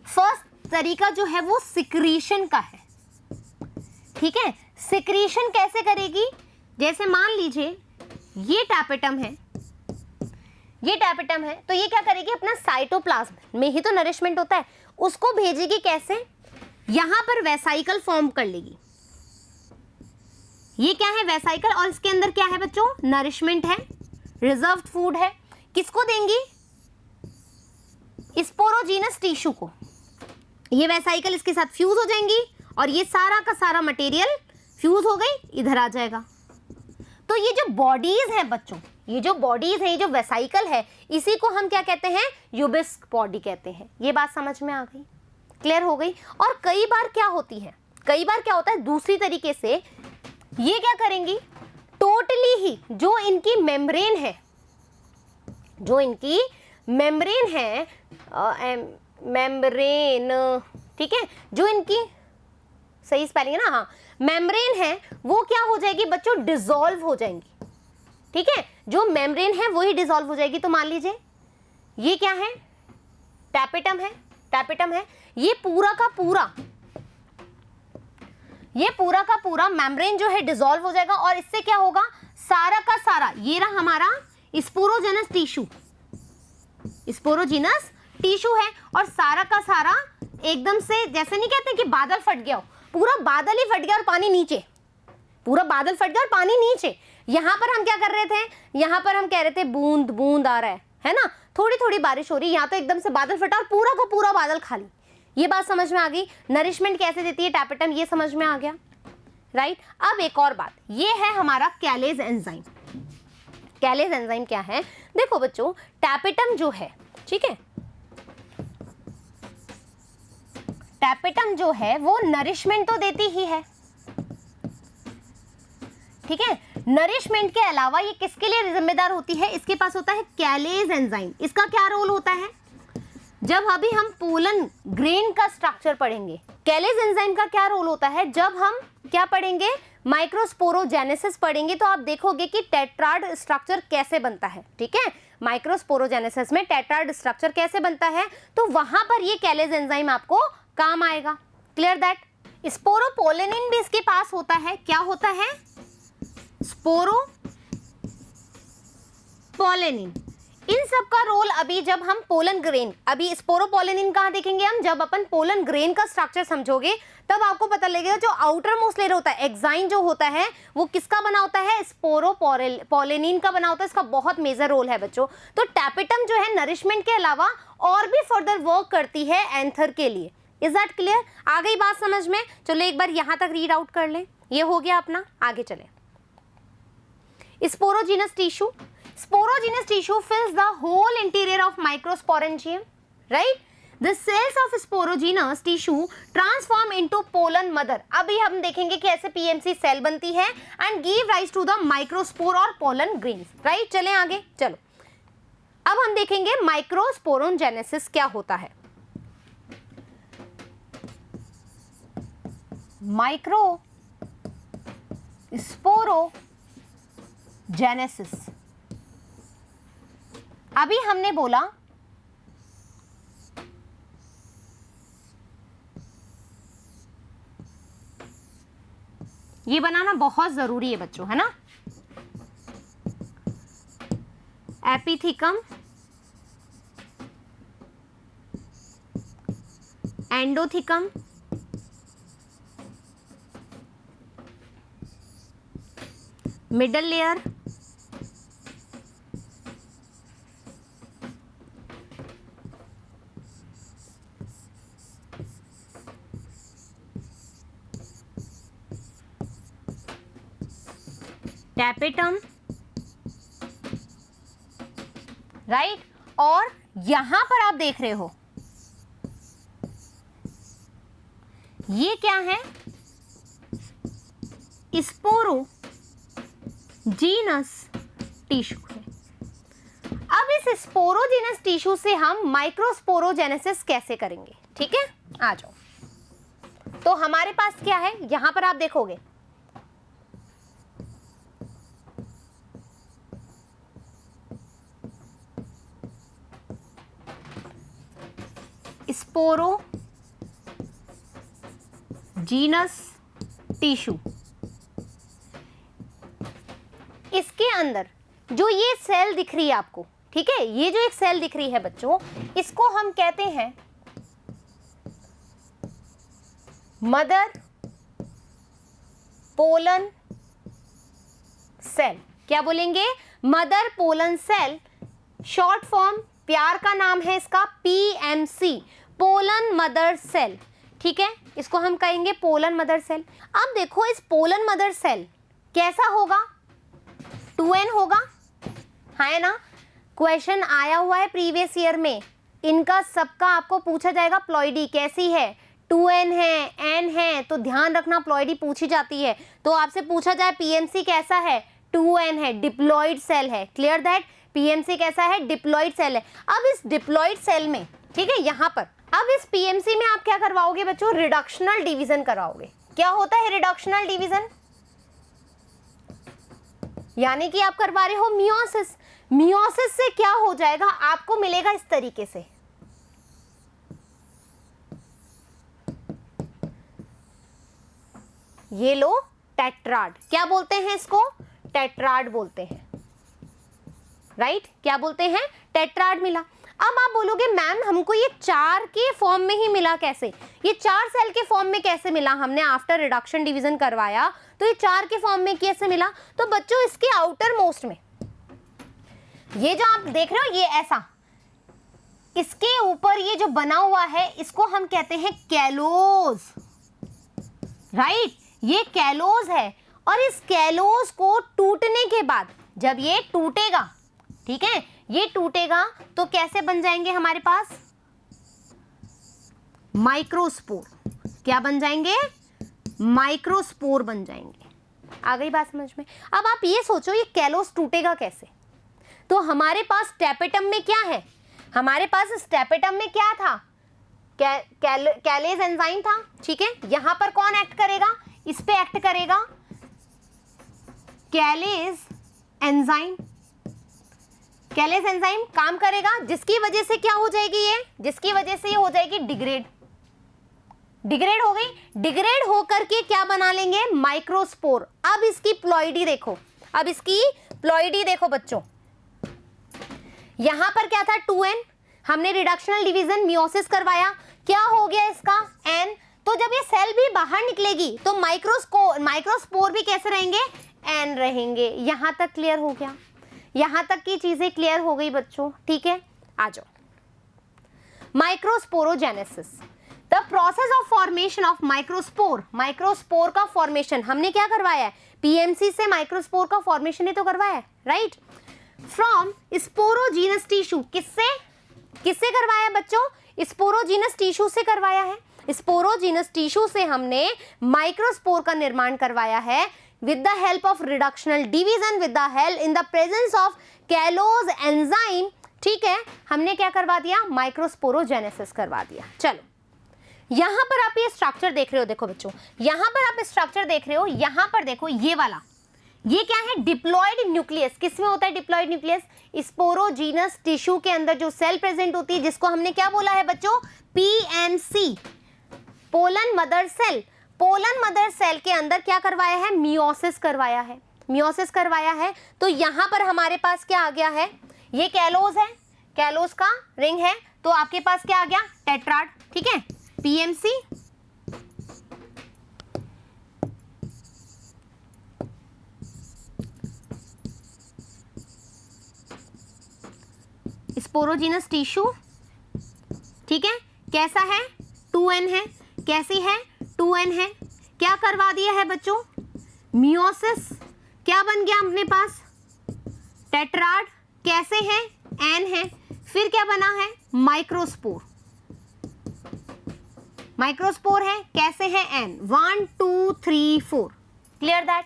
फर्स्ट तरीका जो है वो सिक्रीशन का है, ठीक है। सिक्रीशन कैसे करेगी, जैसे मान लीजिए ये टैपेटम है, ये टैपेटम है, तो ये क्या करेगी, अपना साइटोप्लाज्म में ही तो नरिशमेंट होता है, उसको भेजेगी कैसे, यहां पर वेसाइकल फॉर्म कर लेगी। ये क्या है, वेसाइकल, और इसके अंदर क्या है बच्चों, नरिशमेंट है, रिजर्व्ड फूड है। किसको देंगी, स्पोरोजीनस टिश्यू को। ये वेसाइकल इसके साथ फ्यूज हो जाएंगी और ये सारा का सारा मटेरियल फ्यूज हो गई, इधर आ जाएगा। तो ये जो बॉडीज हैं बच्चों, ये जो बॉडीज है, ये जो वेसाइकल है, इसी को हम क्या कहते हैं, यूबिस्क बॉडी कहते हैं। ये बात समझ में आ गई, क्लियर हो गई। और कई बार क्या होती है, कई बार क्या होता है, दूसरी तरीके से ये क्या करेंगी, टोटली ही जो इनकी मेम्ब्रेन है, जो इनकी मेम्ब्रेन है, मेम्ब्रेन, ठीक है, जो इनकी सही स्पेलिंग है ना, हाँ, मेम्ब्रेन है, वो क्या हो जाएगी बच्चों, डिसॉल्व हो जाएंगी, ठीक है, जो मेम्ब्रेन है वही डिसॉल्व हो जाएगी। तो मान लीजिए ये क्या है, टैपेटम है, टैपेटम है, ये पूरा का पूरा, ये पूरा का पूरा मेम्ब्रेन जो है डिसॉल्व हो जाएगा और इससे क्या होगा, सारा का सारा, ये रहा हमारा स्पोरोजेनस टिश्यू, स्पोरोजीनस टिश्यू है, और सारा का सारा एकदम से, जैसे नहीं कहते कि बादल फट गया हो, पूरा बादल ही फट गया और पानी नीचे, पूरा बादल फट गया और पानी नीचे। यहां पर हम क्या कर रहे थे, यहां पर हम कह रहे थे बूंद बूंद आ रहा है ना, थोड़ी थोड़ी बारिश हो रही है, यहाँ तो एकदम से बादल फटा और पूरा का पूरा बादल खाली। ये बात समझ में आ गई, नरिशमेंट कैसे देती है टैपेटम, ये समझ में आ गया, राइट। अब एक और बात, ये है हमारा कैलेज एंजाइम। कैलेज एंजाइम क्या है, देखो बच्चों, टैपेटम जो है, ठीक है, टैपेटम जो है वो नरिशमेंट तो देती ही है, ठीक है। नरिशमेंट के अलावा ये किसके लिए जिम्मेदार होती है, इसके पास होता है कैलेज एंजाइम। इसका क्या रोल होता है, जब अभी हम पोलन ग्रेन का स्ट्रक्चर पढ़ेंगे, कैलेज एंजाइम का क्या रोल होता है, जब हम क्या पढ़ेंगे, माइक्रोस्पोरोजेनेसिस पढ़ेंगे, तो आप देखोगे कि टेट्राड स्ट्रक्चर कैसे बनता है, ठीक है। माइक्रोस्पोरोजेनेसिस में टेट्राड स्ट्रक्चर कैसे बनता है, तो वहां पर ये कैलेज एंजाइम आपको काम आएगा, क्लियर दैट। स्पोरोपोलेनिन भी इसके पास होता है, क्या होता है, स्पोरोपोलेनिन। इन सब का रोल अभी जब हम पोलन ग्रेन, अभी स्पोरोपोलेनिन कहाँ देखेंगे हम, जब अपन पोलन ग्रेन का स्ट्रक्चर समझोगे तब आपको पता लगेगा जो आउटर मोस्ट लेयर होता है, एक्साइन जो होता है, वो किसका बना होता है, स्पोरोपोलेनिन का बना होता है। इसका बहुत मेजर रोल है बच्चों। तो टैपेटम जो है नरिशमेंट के अलावा और भी फर्दर वर्क करती है एंथर के लिए। इज दैट क्लियर, आ गई बात समझ में। चलो एक बार यहां तक रीड आउट कर लें, ये हो गया अपना, आगे चले। Sporogenous tissue, sporogenous tissue fills the whole interior of microsporangium, right? The cells of sporogenous tissue transform into pollen mother. अभी हम देखेंगे कि ऐसे PMC सेल बनती है and give rise to the microspore और pollen grains, right? चलें आगे, चलो अब हम देखेंगे माइक्रोस्पोरोजेनेसिस क्या होता है। माइक्रोस्पोरोजेनेसिस, अभी हमने बोला ये बनाना बहुत जरूरी है बच्चों, है ना। एपिथिकम, एंडोथिकम, मिडल लेयर, टैपेटम, राइट। और यहां पर आप देख रहे हो ये क्या है, स्पोरोजीनस टिश्यू है। अब इस स्पोरोजीनस टिश्यू से हम माइक्रोस्पोरोजेनेसिस कैसे करेंगे, ठीक है, आ जाओ। तो हमारे पास क्या है, यहां पर आप देखोगे स्पोरोजीनस टिश्यू, इसके अंदर जो ये सेल दिख रही है आपको, ठीक है, ये जो एक सेल दिख रही है बच्चों, इसको हम कहते हैं मदर पोलन सेल। क्या बोलेंगे, mother pollen cell. Short form, प्यार का नाम है इसका PMC, पोलन मदर सेल, ठीक है, इसको हम कहेंगे पोलन मदर सेल। अब देखो इस पोलन मदर सेल कैसा होगा, 2n होगा, है ना। क्वेश्चन आया हुआ है प्रीवियस ईयर में, इनका सबका आपको पूछा जाएगा प्लॉइडी कैसी है, 2n है, n है, तो ध्यान रखना प्लॉइडी पूछी जाती है। तो आपसे पूछा जाए PMC कैसा है, 2n है, डिप्लॉइड सेल है, क्लियर दैट, PMC कैसा है, डिप्लॉइड सेल है। अब इस डिप्लॉइड सेल में, ठीक है, यहां पर अब इस PMC में आप क्या करवाओगे बच्चों, रिडक्शनल डिवीजन कराओगे। क्या होता है रिडक्शनल डिवीजन, यानी कि आप करवा रहे हो मियोसिस। मियोसिस से क्या हो जाएगा, आपको मिलेगा इस तरीके से, ये लो टेट्राड। क्या बोलते हैं इसको, टेट्राड बोलते हैं, राइट, क्या बोलते हैं, टेट्राड मिला। अब आप बोलोगे मैम हमको ये 4 के फॉर्म में ही मिला कैसे, ये 4 सेल के फॉर्म में कैसे मिला, हमने आफ्टर रिडक्शन डिवीजन करवाया तो ये 4 के फॉर्म में कैसे मिला। तो बच्चों इसके आउटर मोस्ट में ये जो आप देख रहे हो ये ऐसा, इसके ऊपर ये जो बना हुआ है इसको हम कहते हैं कैलोज, राइट, ये कैलोज है। और इस कैलोज को टूटने के बाद जब ये टूटेगा, ठीक है, ये टूटेगा तो कैसे बन जाएंगे हमारे पास, माइक्रोस्पोर। क्या बन जाएंगे, माइक्रोस्पोर बन जाएंगे। आ गई बात समझ में। अब आप ये सोचो ये कैलोज टूटेगा कैसे। तो हमारे पास टैपेटम में क्या है, हमारे पास इस टैपेटम में क्या था, कैलेज एंजाइम था, ठीक है। यहां पर कौन एक्ट करेगा, इस पे एक्ट करेगा कैलेज एंजाइम। कैलेज एंजाइम काम करेगा, जिसकी वजह से क्या हो जाएगी ये, जिसकी वजह से ये हो जाएगी डिग्रेड, डिग्रेड हो गई। डिग्रेड होकर के क्या बना लेंगे, माइक्रोस्पोर। अब इसकी प्लॉइडी देखो, अब इसकी प्लॉइडी देखो बच्चों, यहां पर क्या था 2n, हमने रिडक्शनल डिवीजन मियोसिस करवाया, क्या हो गया इसका n। तो जब ये सेल भी बाहर निकलेगी तो माइक्रोस्पोर भी कैसे रहेंगे, n रहेंगे। यहां तक क्लियर हो गया, यहां तक की चीजें क्लियर हो गई बच्चों, ठीक है। आ जाओ, microsporogenesis, the process of formation of microspore. Microspore का फॉर्मेशन हमने क्या करवाया है, PMC से माइक्रोस्पोर का फॉर्मेशन ही तो करवाया है, राइट, फ्रॉम स्पोरोजीनस टिश्यू। किससे किससे करवाया है बच्चों, स्पोरोजीनस टिश्यू से करवाया है। स्पोरोजीनस टिश्यू से हमने माइक्रोस्पोर का निर्माण करवाया है with the help of reductional division, with the help in the presence of callose enzyme, ठीक है, हमने क्या करवा दिया, माइक्रोस्पोरोजेनेसिस करवा दिया। चलो यहां पर आप ये स्ट्रक्चर देख रहे हो, देखो बच्चों यहां पर आप स्ट्रक्चर देख रहे हो, यहां पर देखो ये वाला, ये क्या है, डिप्लॉइड न्यूक्लियस। किसमें होता है डिप्लॉइड न्यूक्लियस, स्पोरोजीनस टिश्यू के अंदर जो सेल प्रेजेंट होती है, जिसको हमने क्या बोला है बच्चों, PMC, pollen mother cell. Pollen mother cell के अंदर क्या करवाया है, मियोसिस करवाया है, मियोसिस करवाया है। तो यहां पर हमारे पास क्या आ गया है, ये कैलोज है, कैलोज का रिंग है, तो आपके पास क्या आ गया, टेट्राड, ठीक है, PMC, स्पोरोजीनस टिश्यू, ठीक है, कैसा है, 2n है, कैसी है, 2n है। क्या करवा दिया है बच्चों, मियोसिस, क्या बन गया अपने पास, टेट्राड, कैसे है, एन है, फिर क्या बना है माइक्रोस्पोर, माइक्रोस्पोर है, कैसे है एन 1 2 3 4, क्लियर दैट।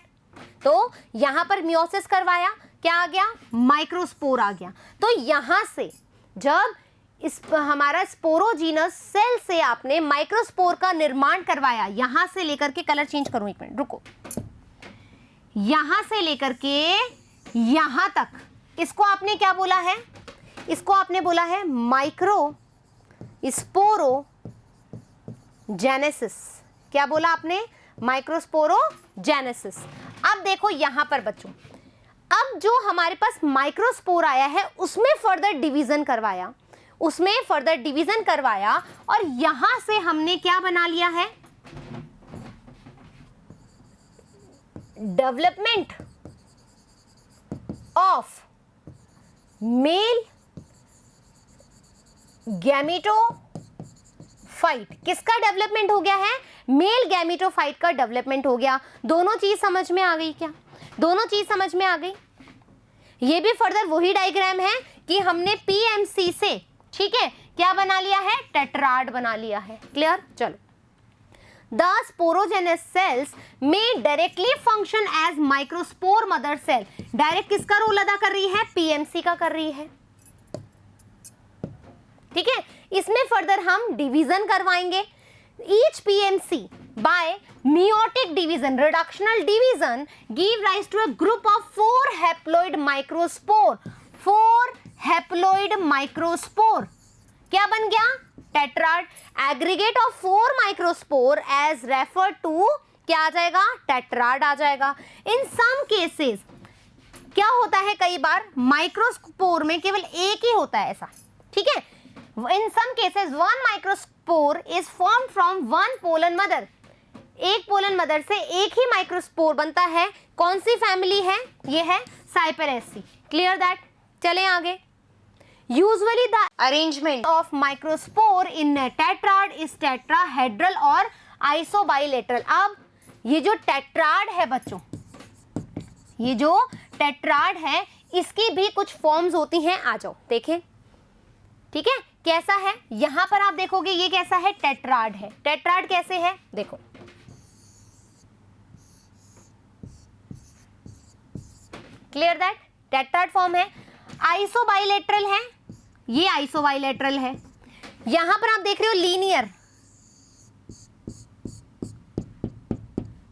तो यहां पर मियोसिस करवाया, क्या आ गया माइक्रोस्पोर आ गया। तो यहां से जब इस हमारा स्पोरोजीनस सेल से आपने माइक्रोस्पोर का निर्माण करवाया, यहां से लेकर के, कलर चेंज करूं एक मिनट रुको, यहां से लेकर के यहां तक, इसको आपने क्या बोला है, इसको आपने बोला है माइक्रो स्पोरोजेनेसिस। क्या बोला आपने, माइक्रोस्पोरोजेनेसिस। अब देखो यहां पर बच्चों, अब जो हमारे पास माइक्रोस्पोर आया है उसमें फर्दर डिवीजन करवाया, उसमें फर्दर डिवीजन करवाया और यहां से हमने क्या बना लिया है, डेवलपमेंट ऑफ मेल गैमेटोफाइट। किसका डेवलपमेंट हो गया है, मेल गैमेटोफाइट का डेवलपमेंट हो गया। दोनों चीज समझ में आ गई क्या, दोनों चीज समझ में आ गई। ये भी फर्दर वही डायग्राम है कि हमने पीएमसी से, ठीक है, क्या बना लिया है, टेट्राड बना लिया है, क्लियर। चलो, द स्पोरोजेनस सेल्स में directly function as microspore mother cell. Direct किसका रोल अदा कर रही है, पीएमसी का कर रही है, ठीक है। इसमें फर्दर हम डिवीजन करवाएंगे, each PMC by meiotic division, reductional division give rise to a group of 4 haploid microspore, 4 haploid microspore क्या बन गया, tetrad. Aggregate of 4 microspore as refer to, क्या आ जाएगा, टेट्राड आ जाएगा। इन सम केसेस क्या होता है, कई बार माइक्रोस्पोर में केवल एक ही होता है ऐसा, ठीक है। In some cases 1 microspore is form from 1 pollen mother, एक पोलन मदर से एक ही माइक्रोस्पोर बनता है। कौन सी फैमिली है, ये है साइपेरेसी, क्लियर दैट। चलें आगे। Usually the arrangement of microspore in tetrad is tetrahedral और आइसोबाइलेटरल। अब ये जो टेट्राड है बच्चों, ये जो टेट्राड है इसकी भी कुछ फॉर्म्स होती हैं, आ जाओ देखें, ठीक है। कैसा है, यहां पर आप देखोगे ये कैसा है, टेट्राड है। टेट्राड कैसे है, देखो, क्लियर दैट, टेट्राड फॉर्म है। आइसोबाइलेटरल है, ये आइसोबाइलेटरल है। यहां पर आप देख रहे हो लीनियर,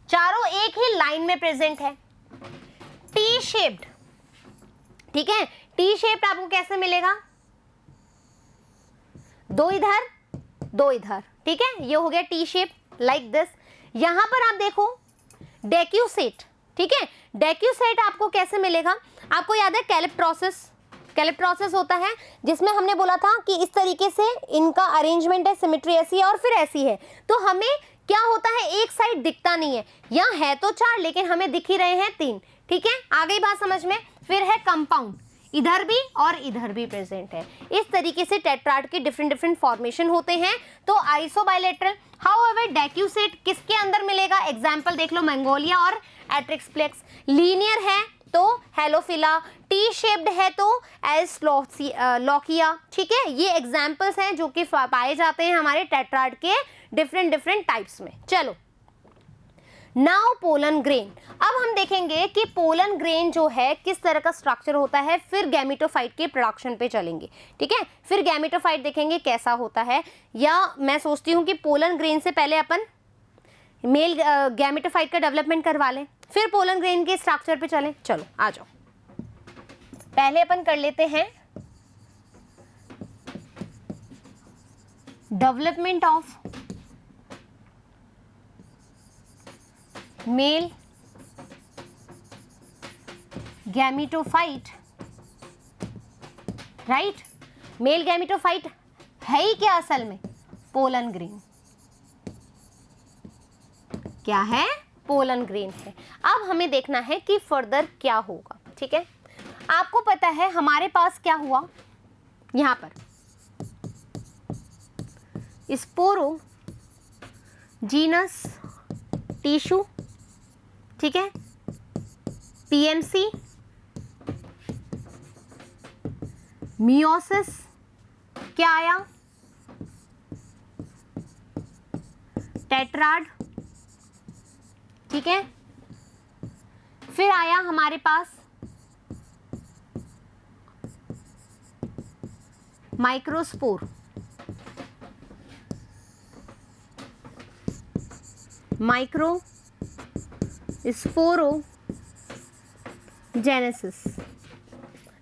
चारों एक ही लाइन में प्रेजेंट है। टी शेप्ड, ठीक है। टी शेप्ड आपको कैसे मिलेगा, दो इधर दो इधर, ठीक है, ये हो गया टी शेप लाइक दिस। यहां पर आप देखो डेक्यूसेट, ठीक है। डेक्यूसेट आपको कैसे मिलेगा, आपको याद है कैलिप्ट्रोसिस, कैलिप्ट्रोसिस होता है जिसमें हमने बोला था कि इस तरीके से इनका अरेंजमेंट है, सिमेट्री ऐसी है और फिर ऐसी है। तो हमें क्या होता है, एक साइड दिखता नहीं है, यहाँ है तो 4 लेकिन हमें दिख ही रहे हैं 3, ठीक है। आ गई बात समझ में। फिर है कंपाउंड, इधर भी और इधर भी प्रेजेंट है। इस तरीके से टेट्राड के डिफरेंट फॉर्मेशन होते हैं। तो आइसोबाइलेटरल, हाउएवर डेक्यूसेट किसके अंदर मिलेगा, एग्जांपल देख लो, मंगोलिया और एट्रिक्सप्लेक्स। लीनियर है तो हेलोफिला, टी शेप्ड है तो एस लॉकिया, ठीक है। ये एग्जांपल्स हैं जो कि पाए जाते हैं हमारे टेट्राड के डिफरेंट टाइप्स में। चलो, नाउ पोलन ग्रेन। अब हम देखेंगे कि पोलन ग्रेन जो है किस तरह का स्ट्रक्चर होता है, फिर गैमेटोफाइट के प्रोडक्शन पे चलेंगे, ठीक है। फिर गैमेटोफाइट देखेंगे कैसा होता है, या मैं सोचती हूँ कि पोलन ग्रेन से पहले अपन मेल गैमेटोफाइट का डेवलपमेंट करवा लें, फिर पोलन ग्रेन के स्ट्रक्चर पे चलें। चलो आ जाओ, पहले अपन कर लेते हैं development of male gametophyte, right. Male gametophyte है ही क्या असल में, पोलन ग्रेन, क्या है, पोलन ग्रेन है। अब हमें देखना है कि फर्दर क्या होगा, ठीक है। आपको पता है हमारे पास क्या हुआ, यहां पर स्पोरो जीनस टिश्यू, ठीक है, पीएमसी मियोसिस क्या आया, टेट्राड, ठीक है। फिर आया हमारे पास माइक्रोस्पोर, माइक्रोस्पोरोजेनेसिस,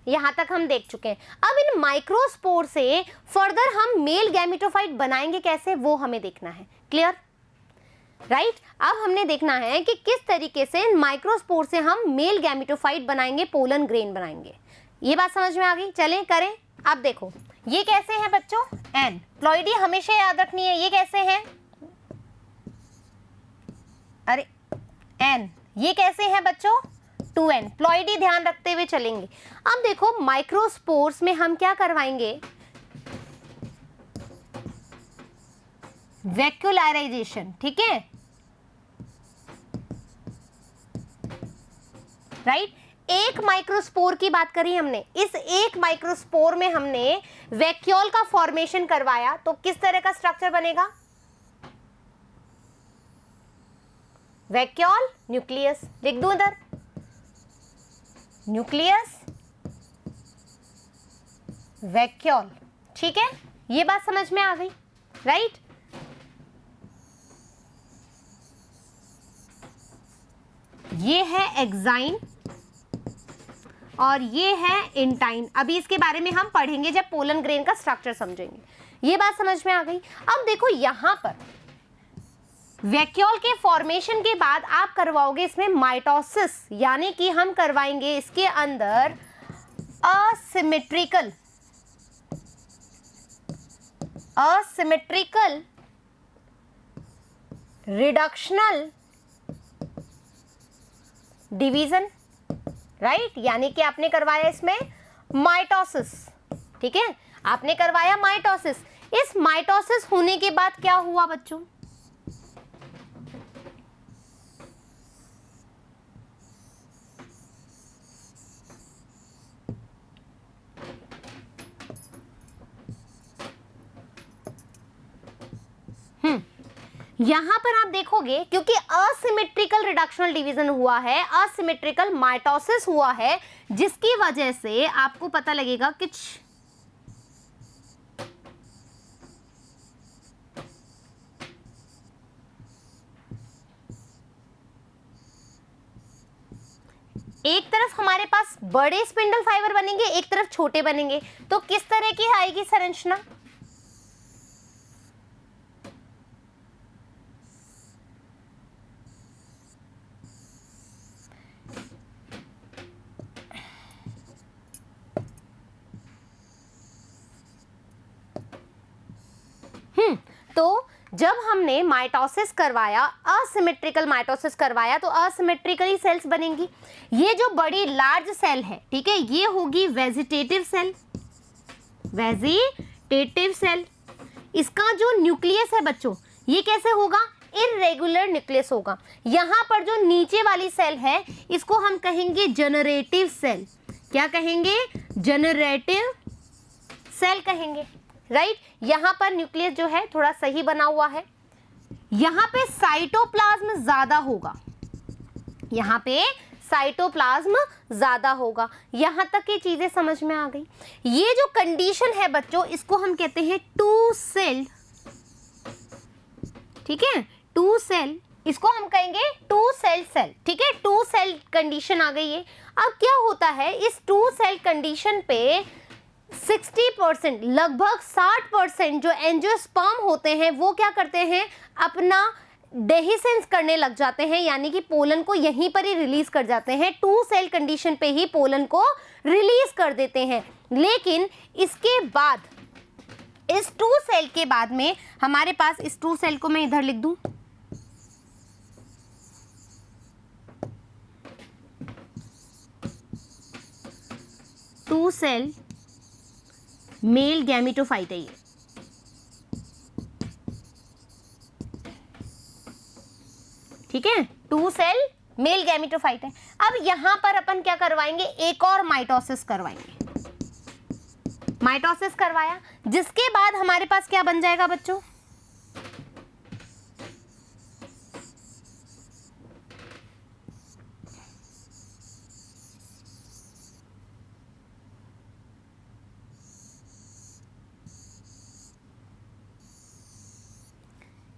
यहां तक हम देख चुके हैं। अब इन माइक्रोस्पोर से फर्दर हम मेल गैमेटोफाइट बनाएंगे कैसे, वो हमें देखना है। Clear, right. अब हमने देखना है कि किस तरीके से माइक्रोस्पोर से हम मेल गैमेटोफाइट बनाएंगे, पोलन ग्रेन बनाएंगे। ये बात समझ में आ गई, चलें करें। अब देखो ये कैसे हैं बच्चों, एन प्लॉइडी हमेशा याद रखनी है। ये कैसे हैं, अरे एन, ये कैसे हैं बच्चों, 2n, प्लॉइडी ध्यान रखते हुए चलेंगे। अब देखो माइक्रोस्पोर्स में हम क्या करवाएंगे, वैक्यूलराइजेशन, ठीक है, राइट। एक माइक्रोस्पोर की बात करी हमने, इस एक माइक्रोस्पोर में हमने वैक्यूल का फॉर्मेशन करवाया, तो किस तरह का स्ट्रक्चर बनेगा, वैक्यूल न्यूक्लियस, लिख दूं इधर, न्यूक्लियस वैक्यूल, ठीक है। ये बात समझ में आ गई, राइट। ये है एक्साइन और ये है इंटाइन। अभी इसके बारे में हम पढ़ेंगे जब पोलन ग्रेन का स्ट्रक्चर समझेंगे। ये बात समझ में आ गई। अब देखो यहां पर वैक्यूल के फॉर्मेशन के बाद आप करवाओगे इसमें माइटोसिस, यानी कि हम करवाएंगे इसके अंदर असिमेट्रिकल रिडक्शनल डिवीजन, राइट। यानी कि आपने करवाया इसमें माइटोसिस, ठीक है, आपने करवाया माइटोसिस। इस माइटोसिस होने के बाद क्या हुआ बच्चों, यहां पर आप देखोगे क्योंकि असिमेट्रिकल रिडक्शनल डिवीजन हुआ है, असिमेट्रिकल माइटोसिस हुआ है, जिसकी वजह से आपको पता लगेगा कि एक तरफ हमारे पास बड़े स्पिंडल फाइबर बनेंगे, एक तरफ छोटे बनेंगे, तो किस तरह की आएगी संरचना, तो जब हमने माइटोसिस करवाया, असिमेट्रिकल माइटोसिस करवाया, तो असिमेट्रिकली सेल्स बनेंगी। ये जो बड़ी लार्ज सेल है, ठीक है, ये होगी वेजिटेटिव सेल, वेजिटेटिव सेल। इसका जो न्यूक्लियस है बच्चों, ये कैसे होगा, इर्रेगुलर न्यूक्लियस होगा। यहां पर जो नीचे वाली सेल है इसको हम कहेंगे जनरेटिव सेल। क्या कहेंगे, जनरेटिव सेल कहेंगे, राइट। यहां पर न्यूक्लियस जो है थोड़ा सही बना हुआ है, यहां पे साइटोप्लाज्म ज्यादा होगा, यहां पे साइटोप्लाज्म ज्यादा होगा। यहां तक की चीजें समझ में आ गई। ये जो कंडीशन है बच्चों, इसको हम कहते हैं टू सेल, ठीक है, टू सेल, इसको हम कहेंगे टू सेल सेल, ठीक है, टू सेल कंडीशन आ गई है। अब क्या होता है, इस टू सेल कंडीशन पे 60%, लगभग 60% जो एंजियोस्पर्म होते हैं वो क्या करते हैं, अपना डेहिसेंस करने लग जाते हैं, यानी कि पोलन को यहीं पर ही रिलीज कर जाते हैं, टू सेल कंडीशन पे ही पोलन को रिलीज कर देते हैं। लेकिन इसके बाद, इस टू सेल के बाद में हमारे पास, इस टू सेल को मैं इधर लिख दूं, टू सेल मेल गैमेटोफाइट है ये, ठीक है, टू सेल मेल गैमेटोफाइट है। अब यहां पर अपन क्या करवाएंगे, एक और माइटोसिस करवाएंगे, माइटोसिस करवाया, जिसके बाद हमारे पास क्या बन जाएगा बच्चों,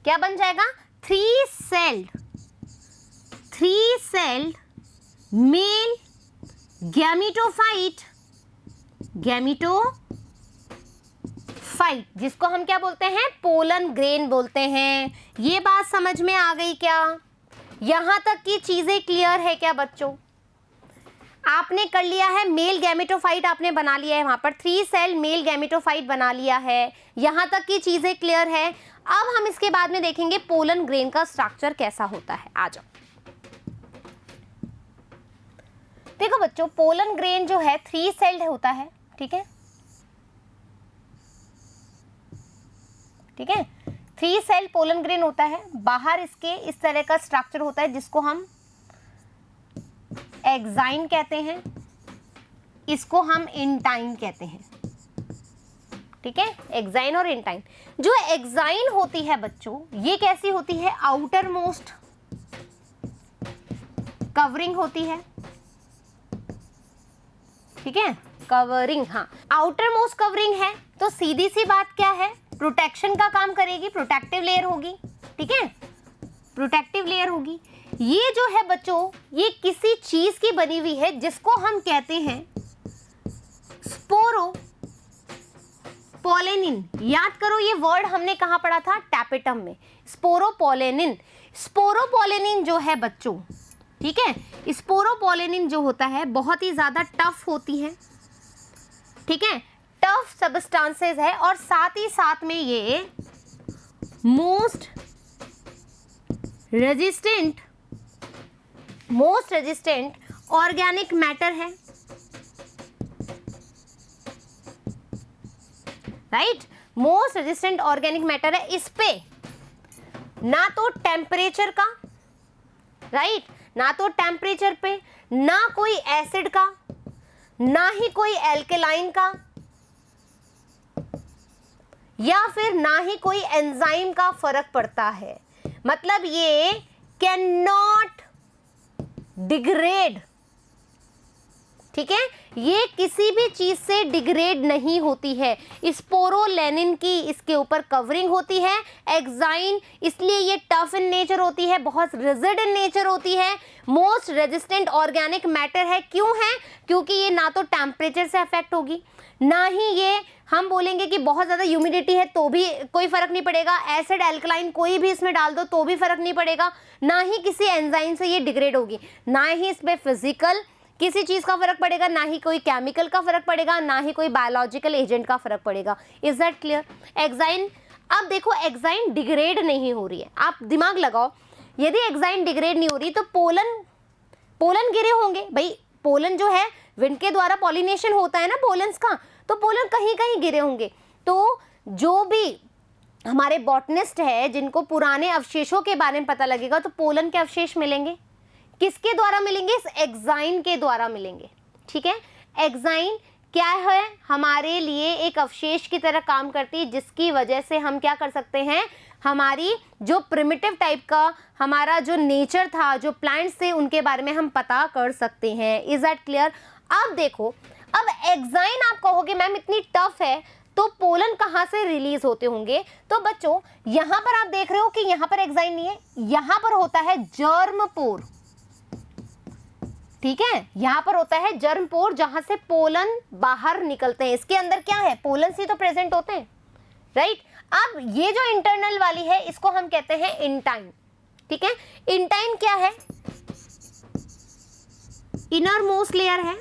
क्या बन जाएगा, थ्री सेल्ड मेल गैमीटोफाइट, जिसको हम क्या बोलते हैं, पोलन ग्रेन बोलते हैं। ये बात समझ में आ गई क्या? यहां तक की चीजें क्लियर है क्या बच्चों? आपने कर लिया है मेल गैमेटोफाइट, आपने बना लिया है, वहां पर 3 सेल मेल गैमेटोफाइट बना लिया है। यहां तक की चीजें क्लियर है। अब हम इसके बाद में देखेंगे पोलन ग्रेन का स्ट्रक्चर कैसा होता है। आ जाओ, देखो बच्चों, पोलन ग्रेन जो है 3 सेल्ड होता है, ठीक है, 3 सेल पोलन ग्रेन होता है। बाहर इसके इस तरह का स्ट्रक्चर होता है जिसको हम एक्साइन कहते हैं, इसको हम इंटाइन कहते हैं, ठीक है, एक्साइन और इंटाइन। जो एक्साइन होती है बच्चों, ये कैसी होती है, आउटर मोस्ट कवरिंग होती है, ठीक है, कवरिंग, हाँ, आउटर मोस्ट कवरिंग है तो सीधी सी बात क्या है, प्रोटेक्शन का काम करेगी, प्रोटेक्टिव लेयर होगी, ठीक है, प्रोटेक्टिव लेयर होगी। ये जो है बच्चों, ये किसी चीज की बनी हुई है जिसको हम कहते हैं स्पोरोपोलेनिन। याद करो, ये वर्ड हमने कहाँ पढ़ा था, टैपेटम में, स्पोरोपोलेनिन। स्पोरोपोलेनिन जो है बच्चों, ठीक है, स्पोरोपोलेनिन जो होता है बहुत ही ज्यादा टफ होती है, ठीक है, टफ सब्सटेंसेस है, और साथ ही साथ में ये मोस्ट रेजिस्टेंट ऑर्गेनिक मैटर है, right, most resistant organic matter है। इस पे ना तो टेम्परेचर का, राइट, ना तो टेम्परेचर पे, ना कोई एसिड का, ना ही कोई एल्केलाइन का, या फिर ना ही कोई एंजाइम का फर्क पड़ता है। मतलब ये कैन नॉट डिग्रेड, ठीक है, ये किसी भी चीज से डिग्रेड नहीं होती है। स्पोरोलेनिन की इसके ऊपर कवरिंग होती है, एक्साइन, इसलिए ये टफ इन नेचर होती है, बहुत रिजिड इन नेचर होती है, मोस्ट रेजिस्टेंट ऑर्गेनिक मैटर है। क्यों है? क्योंकि ये ना तो टेम्परेचर से अफेक्ट होगी, ना ही ये हम बोलेंगे कि बहुत ज़्यादा ह्यूमिडिटी है तो भी कोई फर्क नहीं पड़ेगा, एसिड एल्कलाइन कोई भी इसमें डाल दो तो भी फर्क नहीं पड़ेगा, ना ही किसी एंजाइम से ये डिग्रेड होगी, ना ही इसमें फिजिकल किसी चीज़ का फर्क पड़ेगा, ना ही कोई केमिकल का फर्क पड़ेगा, ना ही कोई बायोलॉजिकल एजेंट का फर्क पड़ेगा। Is that clear? एक्साइन, अब देखो एक्साइन डिग्रेड नहीं हो रही है, आप दिमाग लगाओ, यदि एक्साइन डिग्रेड नहीं हो रही तो पोलन गिरे होंगे भाई। पोलन जो है विंड के द्वारा पॉलिनेशन होता है ना पोलन्स का, तो पोलन कहीं कहीं गिरे होंगे। तो जो भी हमारे बॉटनिस्ट है जिनको पुराने अवशेषों के बारे में पता लगेगा, तो पोलन के अवशेष मिलेंगे, किसके द्वारा मिलेंगे? इस एक्साइन के द्वारा मिलेंगे, ठीक है। एक्साइन क्या है? हमारे लिए एक अवशेष की तरह काम करती है, जिसकी वजह से हम क्या कर सकते हैं, हमारी जो प्रिमिटिव टाइप का हमारा जो नेचर था, जो प्लांट्स थे, उनके बारे में हम पता कर सकते हैं। Is that clear? अब देखो, अब एक्साइन आप कहोगे मैम इतनी टफ है तो पोलन कहाँ से रिलीज होते होंगे? तो बच्चों यहाँ पर आप देख रहे हो कि यहाँ पर एक्साइन नहीं है, यहाँ पर होता है जर्म पोर, ठीक है, यहाँ पर होता है जर्म पोर, जहां से पोलन बाहर निकलते हैं। इसके अंदर क्या है? पोलन ही तो प्रेजेंट होते हैं, राइट। अब ये जो इंटरनल वाली है इसको हम कहते हैं इंटाइन, ठीक है। इंटाइन क्या है? इनर मोस्ट लेयर है,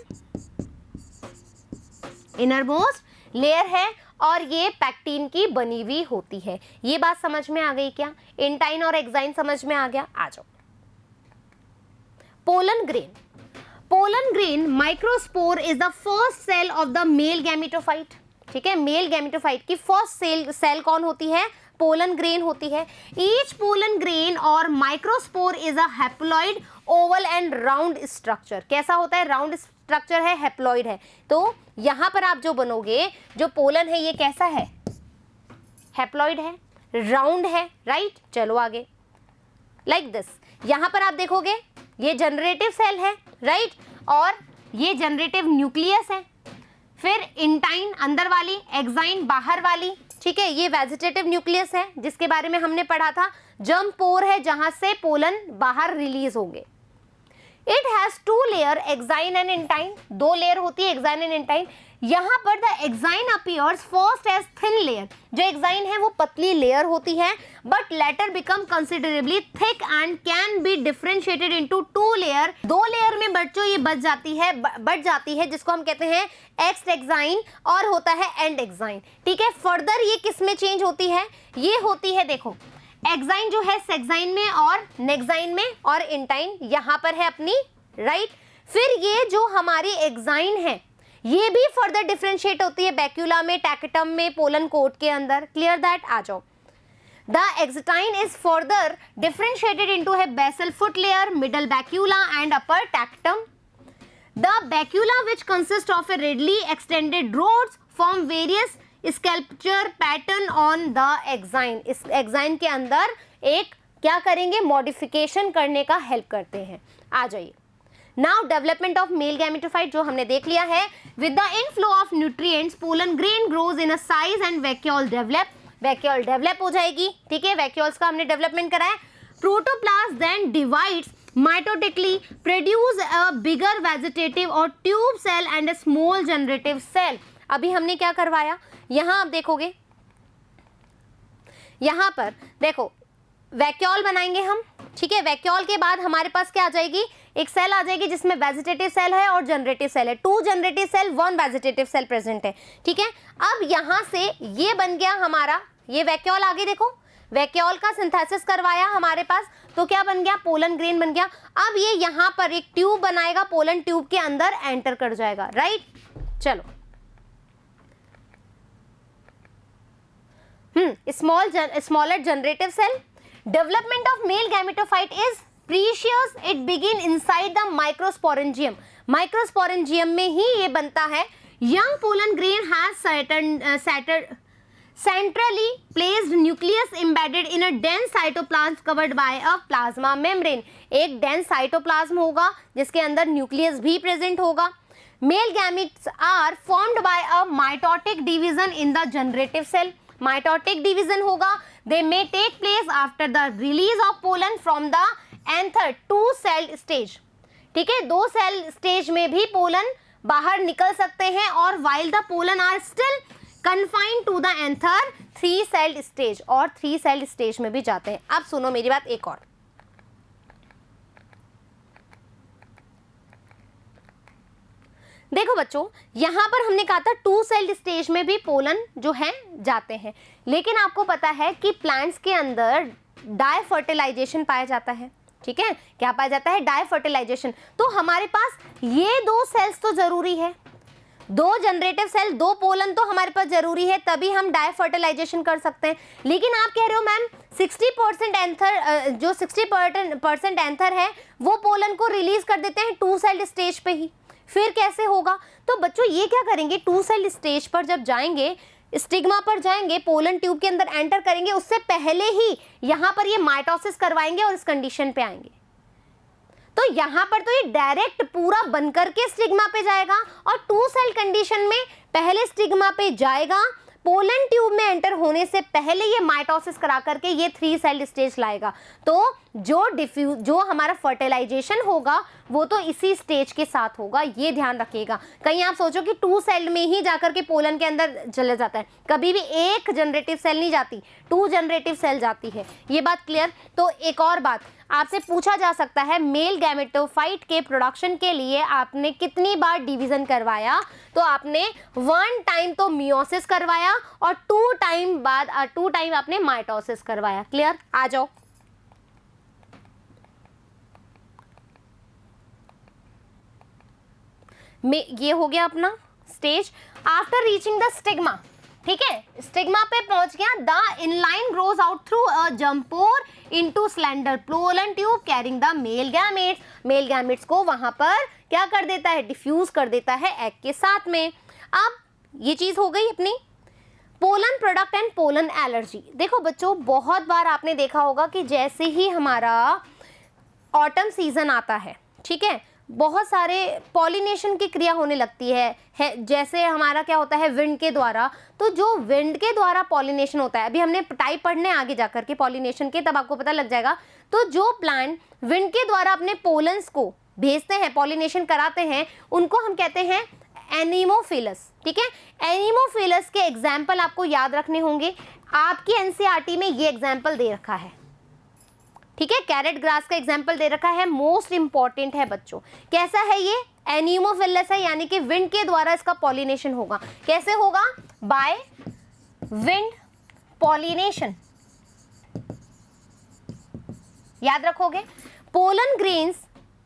इनर मोस्ट लेयर है, और ये पैक्टीन की बनी हुई होती है। ये बात समझ में आ गई क्या? इंटाइन और एक्साइन समझ में आ गया? आ जाओ। Pollen grain, pollen grain microspore is the first cell of the male gametophyte, ठीक है। मेल गैमेटोफाइट की फर्स्ट सेल कौन होती है? पोलन ग्रेन होती है। ईच पोलन ग्रेन और microspore is a haploid oval and round structure. कैसा होता है? राउंड स्ट्रक्चर है हैप्लॉइड है। तो यहाँ पर आप जो बनोगे, जो पोलन है ये कैसा है, हैप्लॉइड है, राउंड है, राइट। चलो आगे, लाइक दिस। यहाँ पर आप देखोगे ये जनरेटिव सेल है, राइट, और ये जनरेटिव न्यूक्लियस है, फिर इंटाइन अंदर वाली, एक्साइन बाहर वाली, ठीक है। ये वेजिटेटिव न्यूक्लियस है जिसके बारे में हमने पढ़ा था, जर्म पोर है जहां से पोलन बाहर रिलीज होंगे। It has 2 layer, exine and intine, 2 layer होती है एक्साइन एंड इंटाइन। यहाँ पर the exine appears first as thin layer, जो एक्साइन है वो पतली लेयर होती है, but later become considerably thick and can be differentiated into 2 layer. 2 layer में बच्चों ये बढ़ जाती है जिसको हम कहते हैं एक्स एक्साइन और होता है एंड एक्साइन, ठीक है। फर्दर ये किस में चेंज होती है, ये होती है देखो एक्साइन जो है सेक्साइन में और नेक्साइन में, और इंटाइन यहाँ पर है अपनी, राइट। फिर ये जो हमारी एक्साइन है ये भी फर्दर डिफरेंशिएट होती है बैक्यूला में, टैकेटम में, पोलन कोट के अंदर। क्लियर दैट, आ जाओ। The exine is further differentiated into है basal foot layer, middle bacula and upper tectum. The bacula which consist of a radially extended rods form various sculpture pattern on the exine. इस एक्साइन के अंदर एक क्या करेंगे, मॉडिफिकेशन करने का हेल्प करते हैं। आ जाइए। Now development of male gametophyte जो हमने देख लिया है। With the inflow of nutrients pollen grain grows in a size and vacuole develop, vacuole develop हो जाएगी, ठीक है। वैक्यूल्स का हमने डेवलपमेंट करा है। Protoplast then divides mitotically, produce a bigger vegetative और tube cell and a small generative cell. अभी हमने क्या करवाया, यहां आप देखोगे, यहां पर देखो वैक्यूल बनाएंगे हम, ठीक है। वैक्यूल के बाद हमारे पास क्या आ जाएगी, एक सेल आ जाएगी जिसमें वेजिटेटिव सेल है और जनरेटिव सेल है। 2 generative cell 1 vegetative cell present है, ठीक है। अब यहां से ये बन गया हमारा, ये वैक्यूल आगे देखो, वैक्यूल का सिंथेसिस करवाया हमारे पास, तो क्या बन गया, पोलन ग्रेन बन गया। अब ये यहां पर एक ट्यूब बनाएगा, पोलन ट्यूब के अंदर एंटर कर जाएगा, राइट। चलो, smaller generative cell. Development of male gametophyte is precious, it begin inside the microsporangium. Microsporangium में ही ये बनता है। Young pollen grain has centrally placed nucleus embedded in a dense cytoplasm covered by a plasma membrane. एक डेंस साइटोप्लाज्म होगा जिसके अंदर न्यूक्लियस भी प्रेजेंट होगा। Male gametes are formed by a mitotic division in the generative cell. Mitotic division होगा। They may take place after the release of pollen from the anther 2 sailed stage, ठीक है। 2 सेल स्टेज में भी पोलन बाहर निकल सकते हैं, और while the pollen are still confined to the anther 3 celled stage, और 3 सेल्ड स्टेज में भी जाते हैं। अब सुनो मेरी बात एक और, देखो बच्चों, यहां पर हमने कहा था 2 सेल्ड स्टेज में भी पोलन जो है जाते हैं, लेकिन आपको पता है कि प्लांट्स के अंदर डायफर्टिलाइजेशन पाया जाता है, ठीक है। क्या पाया जाता है, डायफर्टिलाइजेशन। तो हमारे पास ये 2 सेल्स तो जरूरी है, 2 जनरेटिव सेल, 2 पोलन तो हमारे पास जरूरी है, तभी हम डायफर्टिलाइजेशन कर सकते हैं। लेकिन आप कह रहे हो मैम 60% एंथर, जो 60% एंथर है वो पोलन को रिलीज कर देते हैं 2 सेल्ड स्टेज पे ही, फिर कैसे होगा। तो बच्चों ये क्या करेंगे, 2 सेल्ड स्टेज पर जब जाएंगे, स्टिग्मा पर जाएंगे, पोलन ट्यूब के अंदर एंटर करेंगे, उससे पहले ही यहाँ पर ये माइटोसिस करवाएंगे और इस कंडीशन पे आएंगे। तो यहाँ पर तो ये डायरेक्ट पूरा बनकर के स्टिग्मा पे जाएगा, और 2 सेल कंडीशन में पहले स्टिग्मा पे जाएगा, पोलन ट्यूब में एंटर होने से पहले ये माइटोसिस करा करके ये 3 सेल स्टेज लाएगा। तो जो हमारा फर्टिलाइजेशन होगा वो तो इसी स्टेज के साथ होगा, ये ध्यान रखिएगा। कहीं आप सोचो कि 2 सेल में ही जाकर के पोलन के अंदर चले जाता है, कभी भी एक जनरेटिव सेल नहीं जाती, 2 जनरेटिव सेल जाती है, ये बात क्लियर। तो एक और बात आपसे पूछा जा सकता है, मेल गैमेटोफाइट के प्रोडक्शन के लिए आपने कितनी बार डिवीजन करवाया, तो आपने 1 टाइम तो मियोसिस करवाया और 2 टाइम आपने माइटोसिस करवाया। क्लियर, आ जाओ। ये हो गया अपना stage after reaching the stigma, ठीक है। स्टिग्मा पे पहुंच गया, the inline grows out through a जम्पोर into slender pollen tube carrying the male gametes. Male gametes को वहां पर क्या कर देता है, डिफ्यूज कर देता है एग के साथ में। अब ये चीज हो गई अपनी pollen product and pollen allergy. देखो बच्चों, बहुत बार आपने देखा होगा कि जैसे ही हमारा ऑटम सीजन आता है, ठीक है, बहुत सारे पॉलिनेशन की क्रिया होने लगती है जैसे हमारा क्या होता है विंड के द्वारा। तो जो विंड के द्वारा पॉलिनेशन होता है, अभी हमने टाइप पढ़ने आगे जाकर के पॉलिनेशन के, तब आपको पता लग जाएगा। तो जो प्लांट विंड के द्वारा अपने पोलन्स को भेजते हैं, पॉलिनेशन कराते हैं, उनको हम कहते हैं एनीमोफिलस, ठीक है। एनीमोफिलस के एग्जाम्पल आपको याद रखने होंगे, आपकी एनसीईआरटी में ये एग्जाम्पल दे रखा है, ठीक है। कैरेट ग्रास का एग्जाम्पल दे रखा है, मोस्ट इंपॉर्टेंट है बच्चों। कैसा है ये, एनीमोफिलस है, यानी कि विंड के द्वारा इसका पॉलिनेशन होगा। कैसे होगा, बाय विंड पॉलिनेशन, याद रखोगे। पोलन ग्रेन्स,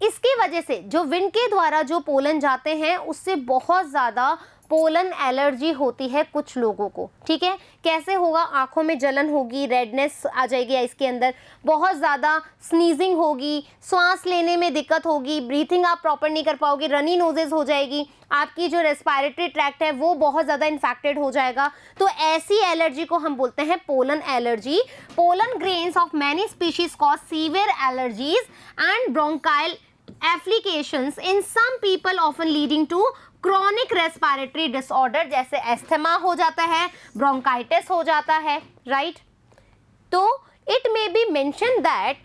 इसकी वजह से जो विंड के द्वारा जो पोलन जाते हैं उससे बहुत ज्यादा पोलन एलर्जी होती है कुछ लोगों को, ठीक है। कैसे होगा, आंखों में जलन होगी, रेडनेस आ जाएगी इसके अंदर, बहुत ज़्यादा स्नीजिंग होगी, सांस लेने में दिक्कत होगी, ब्रीथिंग आप प्रॉपर नहीं कर पाओगे, रनी नोजेस हो जाएगी, आपकी जो रेस्पिरेटरी ट्रैक्ट है वो बहुत ज़्यादा इन्फेक्टेड हो जाएगा। तो ऐसी एलर्जी को हम बोलते हैं pollen allergy. Pollen grains of many species cause severe allergies and bronchial applications in some people often leading to chronic respiratory disorder, जैसे एस्थमा हो जाता है, ब्रोंकाइटिस हो जाता है, राइट। तो it may be mention that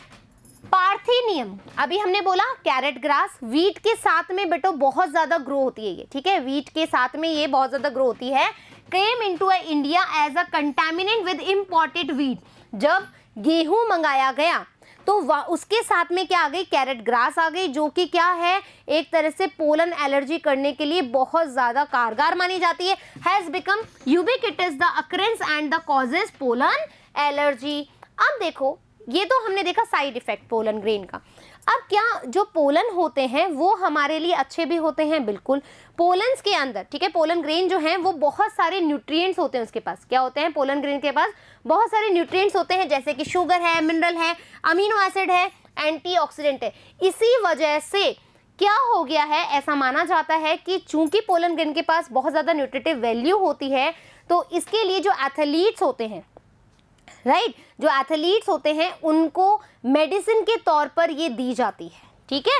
parthenium, अभी हमने बोला कैरेट ग्रास वीट के साथ में बेटो बहुत ज्यादा ग्रो होती है ये, ठीक है, वीट के साथ में ये बहुत ज्यादा ग्रो होती है। Came into India as a contaminant with imported wheat, जब गेहूं मंगाया गया तो उसके साथ में क्या आ गई, कैरेट ग्रास आ गई, जो कि क्या है, एक तरह से पोलन एलर्जी करने के लिए बहुत ज्यादा कारगर मानी जाती है। Has become ubiquitous the occurrence and the causes pollen allergy. अब देखो, ये तो हमने देखा साइड इफेक्ट पोलन ग्रेन का। अब क्या जो पोलन होते हैं वो हमारे लिए अच्छे भी होते हैं, बिल्कुल। पोलन्स के अंदर, ठीक है, पोलन ग्रेन जो हैं वो बहुत सारे न्यूट्रिएंट्स होते हैं उसके पास। क्या होते हैं, पोलन ग्रेन के पास बहुत सारे न्यूट्रिएंट्स होते हैं, जैसे कि शुगर है, मिनरल है, अमीनो एसिड है, एंटीऑक्सीडेंट है। इसी वजह से क्या हो गया है, ऐसा माना जाता है कि चूंकि पोलन ग्रेन के पास बहुत ज़्यादा न्यूट्रिटिव वैल्यू होती है, तो इसके लिए जो एथलीट्स होते हैं, राइट, जो एथलीट्स होते हैं उनको मेडिसिन के तौर पर ये दी जाती है, ठीक है।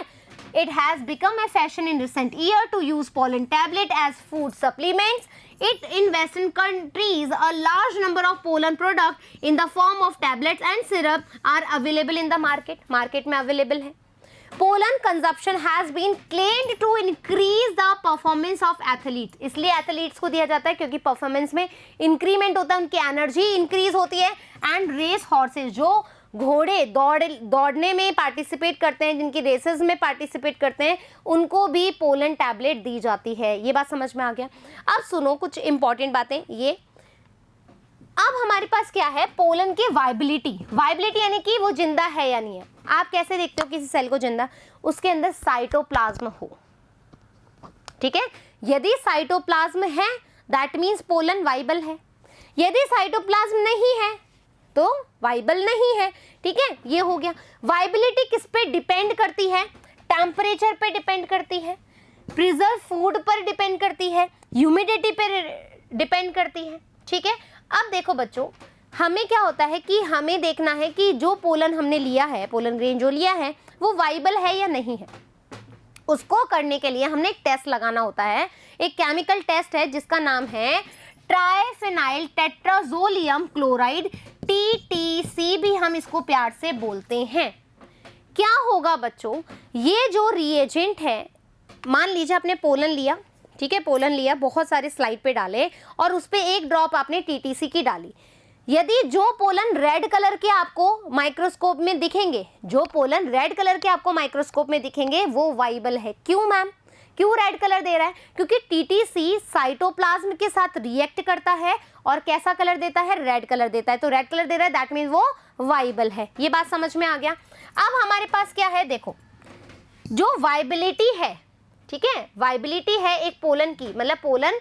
It has become a fashion in recent year to use pollen tablet as food supplements. It in Western countries, a large number of pollen product in the form of tablets and syrup are available in the market. Market में available है। Pollen consumption has been claimed to increase the performance of athletes. इसलिए athletes को दिया जाता है क्योंकि performance में increment होता है, उनकी energy increase होती है। And race horses, जो घोड़े दौड़ने में पार्टिसिपेट करते हैं, जिनकी रेसेस में पार्टिसिपेट करते हैं, उनको भी पोलन टैबलेट दी जाती है। ये बात समझ में आ गया। अब सुनो कुछ इंपॉर्टेंट बातें। ये अब हमारे पास क्या है, पोलन की वाइबिलिटी। वाइबिलिटी यानी कि वो जिंदा है या नहीं है। आप कैसे देखते हो किसी सेल को जिंदा, उसके अंदर साइटोप्लाज्म हो, ठीक है। यदि साइटोप्लाज्म है दैट मीन्स पोलन वाइबल है, यदि साइटोप्लाज्म नहीं है तो वाइबल नहीं है, ठीक है। ये हो गया। वाइबिलिटी किस पे डिपेंड करती है, टेम्परेचर पे डिपेंड करती है, प्रिजर्व फूड पर डिपेंड करती है, ह्यूमिडिटी पे डिपेंड करती है, ठीक है। अब देखो बच्चों, हमें क्या होता है कि हमें देखना है कि जो पोलन हमने लिया है, पोलन ग्रेन जो लिया है, वो वाइबल है या नहीं है। उसको करने के लिए हमने एक टेस्ट लगाना होता है, एक केमिकल टेस्ट है जिसका नाम है ट्राइफेनाइल टेट्राजोलियम क्लोराइड, TTC भी हम इसको प्यार से बोलते हैं। क्या होगा बच्चों, ये जो रिएजेंट है, मान लीजिए आपने पोलन लिया, ठीक है, पोलन लिया, बहुत सारे स्लाइड पे डाले और उस पे एक ड्रॉप आपने TTC की डाली। यदि जो पोलन रेड कलर के आपको माइक्रोस्कोप में दिखेंगे, जो पोलन रेड कलर के आपको माइक्रोस्कोप में दिखेंगे, वो वाइबल है। क्यों मैम, क्यों रेड कलर दे रहा है, क्योंकि TTC साइटोप्लाज्म के साथ रिएक्ट करता है और कैसा कलर देता है, रेड कलर देता है। तो रेड कलर दे रहा है, दैट मीन्स वो वाइबल है। ये बात समझ में आ गया। अब हमारे पास क्या है, देखो, जो वाइबिलिटी है, ठीक है, वाइबिलिटी है एक पोलन की, मतलब पोलन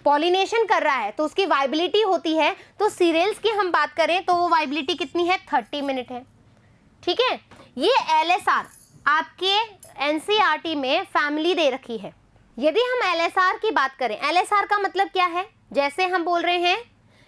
पॉलिनेशन कर रहा है तो उसकी वाइबिलिटी होती है। तो सीरियल्स की हम बात करें तो वो वाइबिलिटी कितनी है, 30 मिनट है, ठीक है। ये LSR आपके एनसीईआरटी में फैमिली दे रखी है। यदि हम एलएसआर की बात करें, एलएसआर का मतलब क्या है, जैसे हम बोल रहे हैं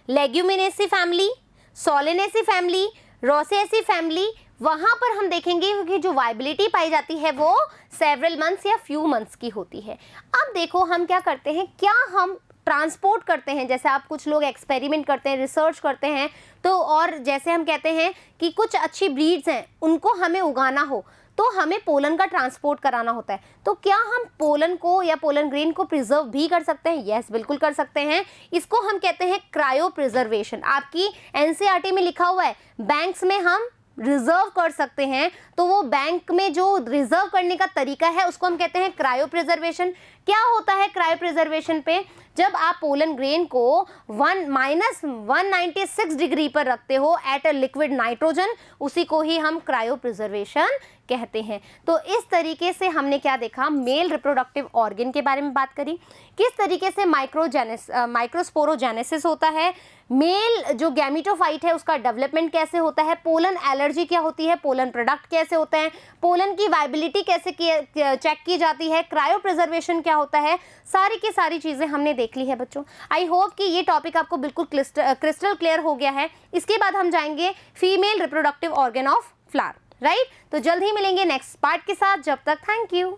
Leguminaceae family, Solanaceae family, Rosaceae family, वहां पर हम देखेंगे कि जो वायबिलिटी पाई जाती है वो सेवरल मंथ्स या फ्यू मंथ्स की होती है। अब देखो हम क्या करते हैं, क्या हम ट्रांसपोर्ट करते हैं, जैसे आप कुछ लोग एक्सपेरिमेंट करते हैं, रिसर्च करते हैं, तो और जैसे हम कहते हैं कि कुछ अच्छी ब्रीड्स हैं उनको हमें उगाना हो तो हमें पोलन का ट्रांसपोर्ट कराना होता है। तो क्या हम पोलन को या पोलन ग्रेन को प्रिजर्व भी कर सकते हैं? यस, बिल्कुल कर सकते हैं। इसको हम कहते हैं क्रायो प्रिजर्वेशन। आपकी एनसीईआरटी में लिखा हुआ है बैंक्स में हम रिजर्व कर सकते हैं, तो वो बैंक में जो रिजर्व करने का तरीका है उसको हम कहते हैं क्रायो प्रिजर्वेशन। क्या होता है क्रायो प्रिजर्वेशन पे, जब आप पोलन ग्रेन को -196 डिग्री पर रखते हो एट अ लिक्विड नाइट्रोजन, उसी को ही हम क्रायो प्रिजर्वेशन कहते हैं। तो इस तरीके से हमने क्या देखा, मेल रिप्रोडक्टिव ऑर्गन के बारे में बात करी, किस तरीके से माइक्रोस्पोरोजेनेसिस होता है, मेल जो गैमीटोफाइट है उसका डेवलपमेंट कैसे होता है, पोलन एलर्जी क्या होती है, पोलन प्रोडक्ट कैसे होते हैं, पोलन की वायबिलिटी कैसे चेक की जाती है, क्रायो प्रिजर्वेशन क्या होता है, सारी की सारी चीज़ें हमने देख ली है बच्चों। आई होप कि ये टॉपिक आपको बिल्कुल क्रिस्टल क्लियर हो गया है। इसके बाद हम जाएंगे female reproductive organ of flower, right. तो जल्द ही मिलेंगे नेक्स्ट पार्ट के साथ, जब तक थैंक यू।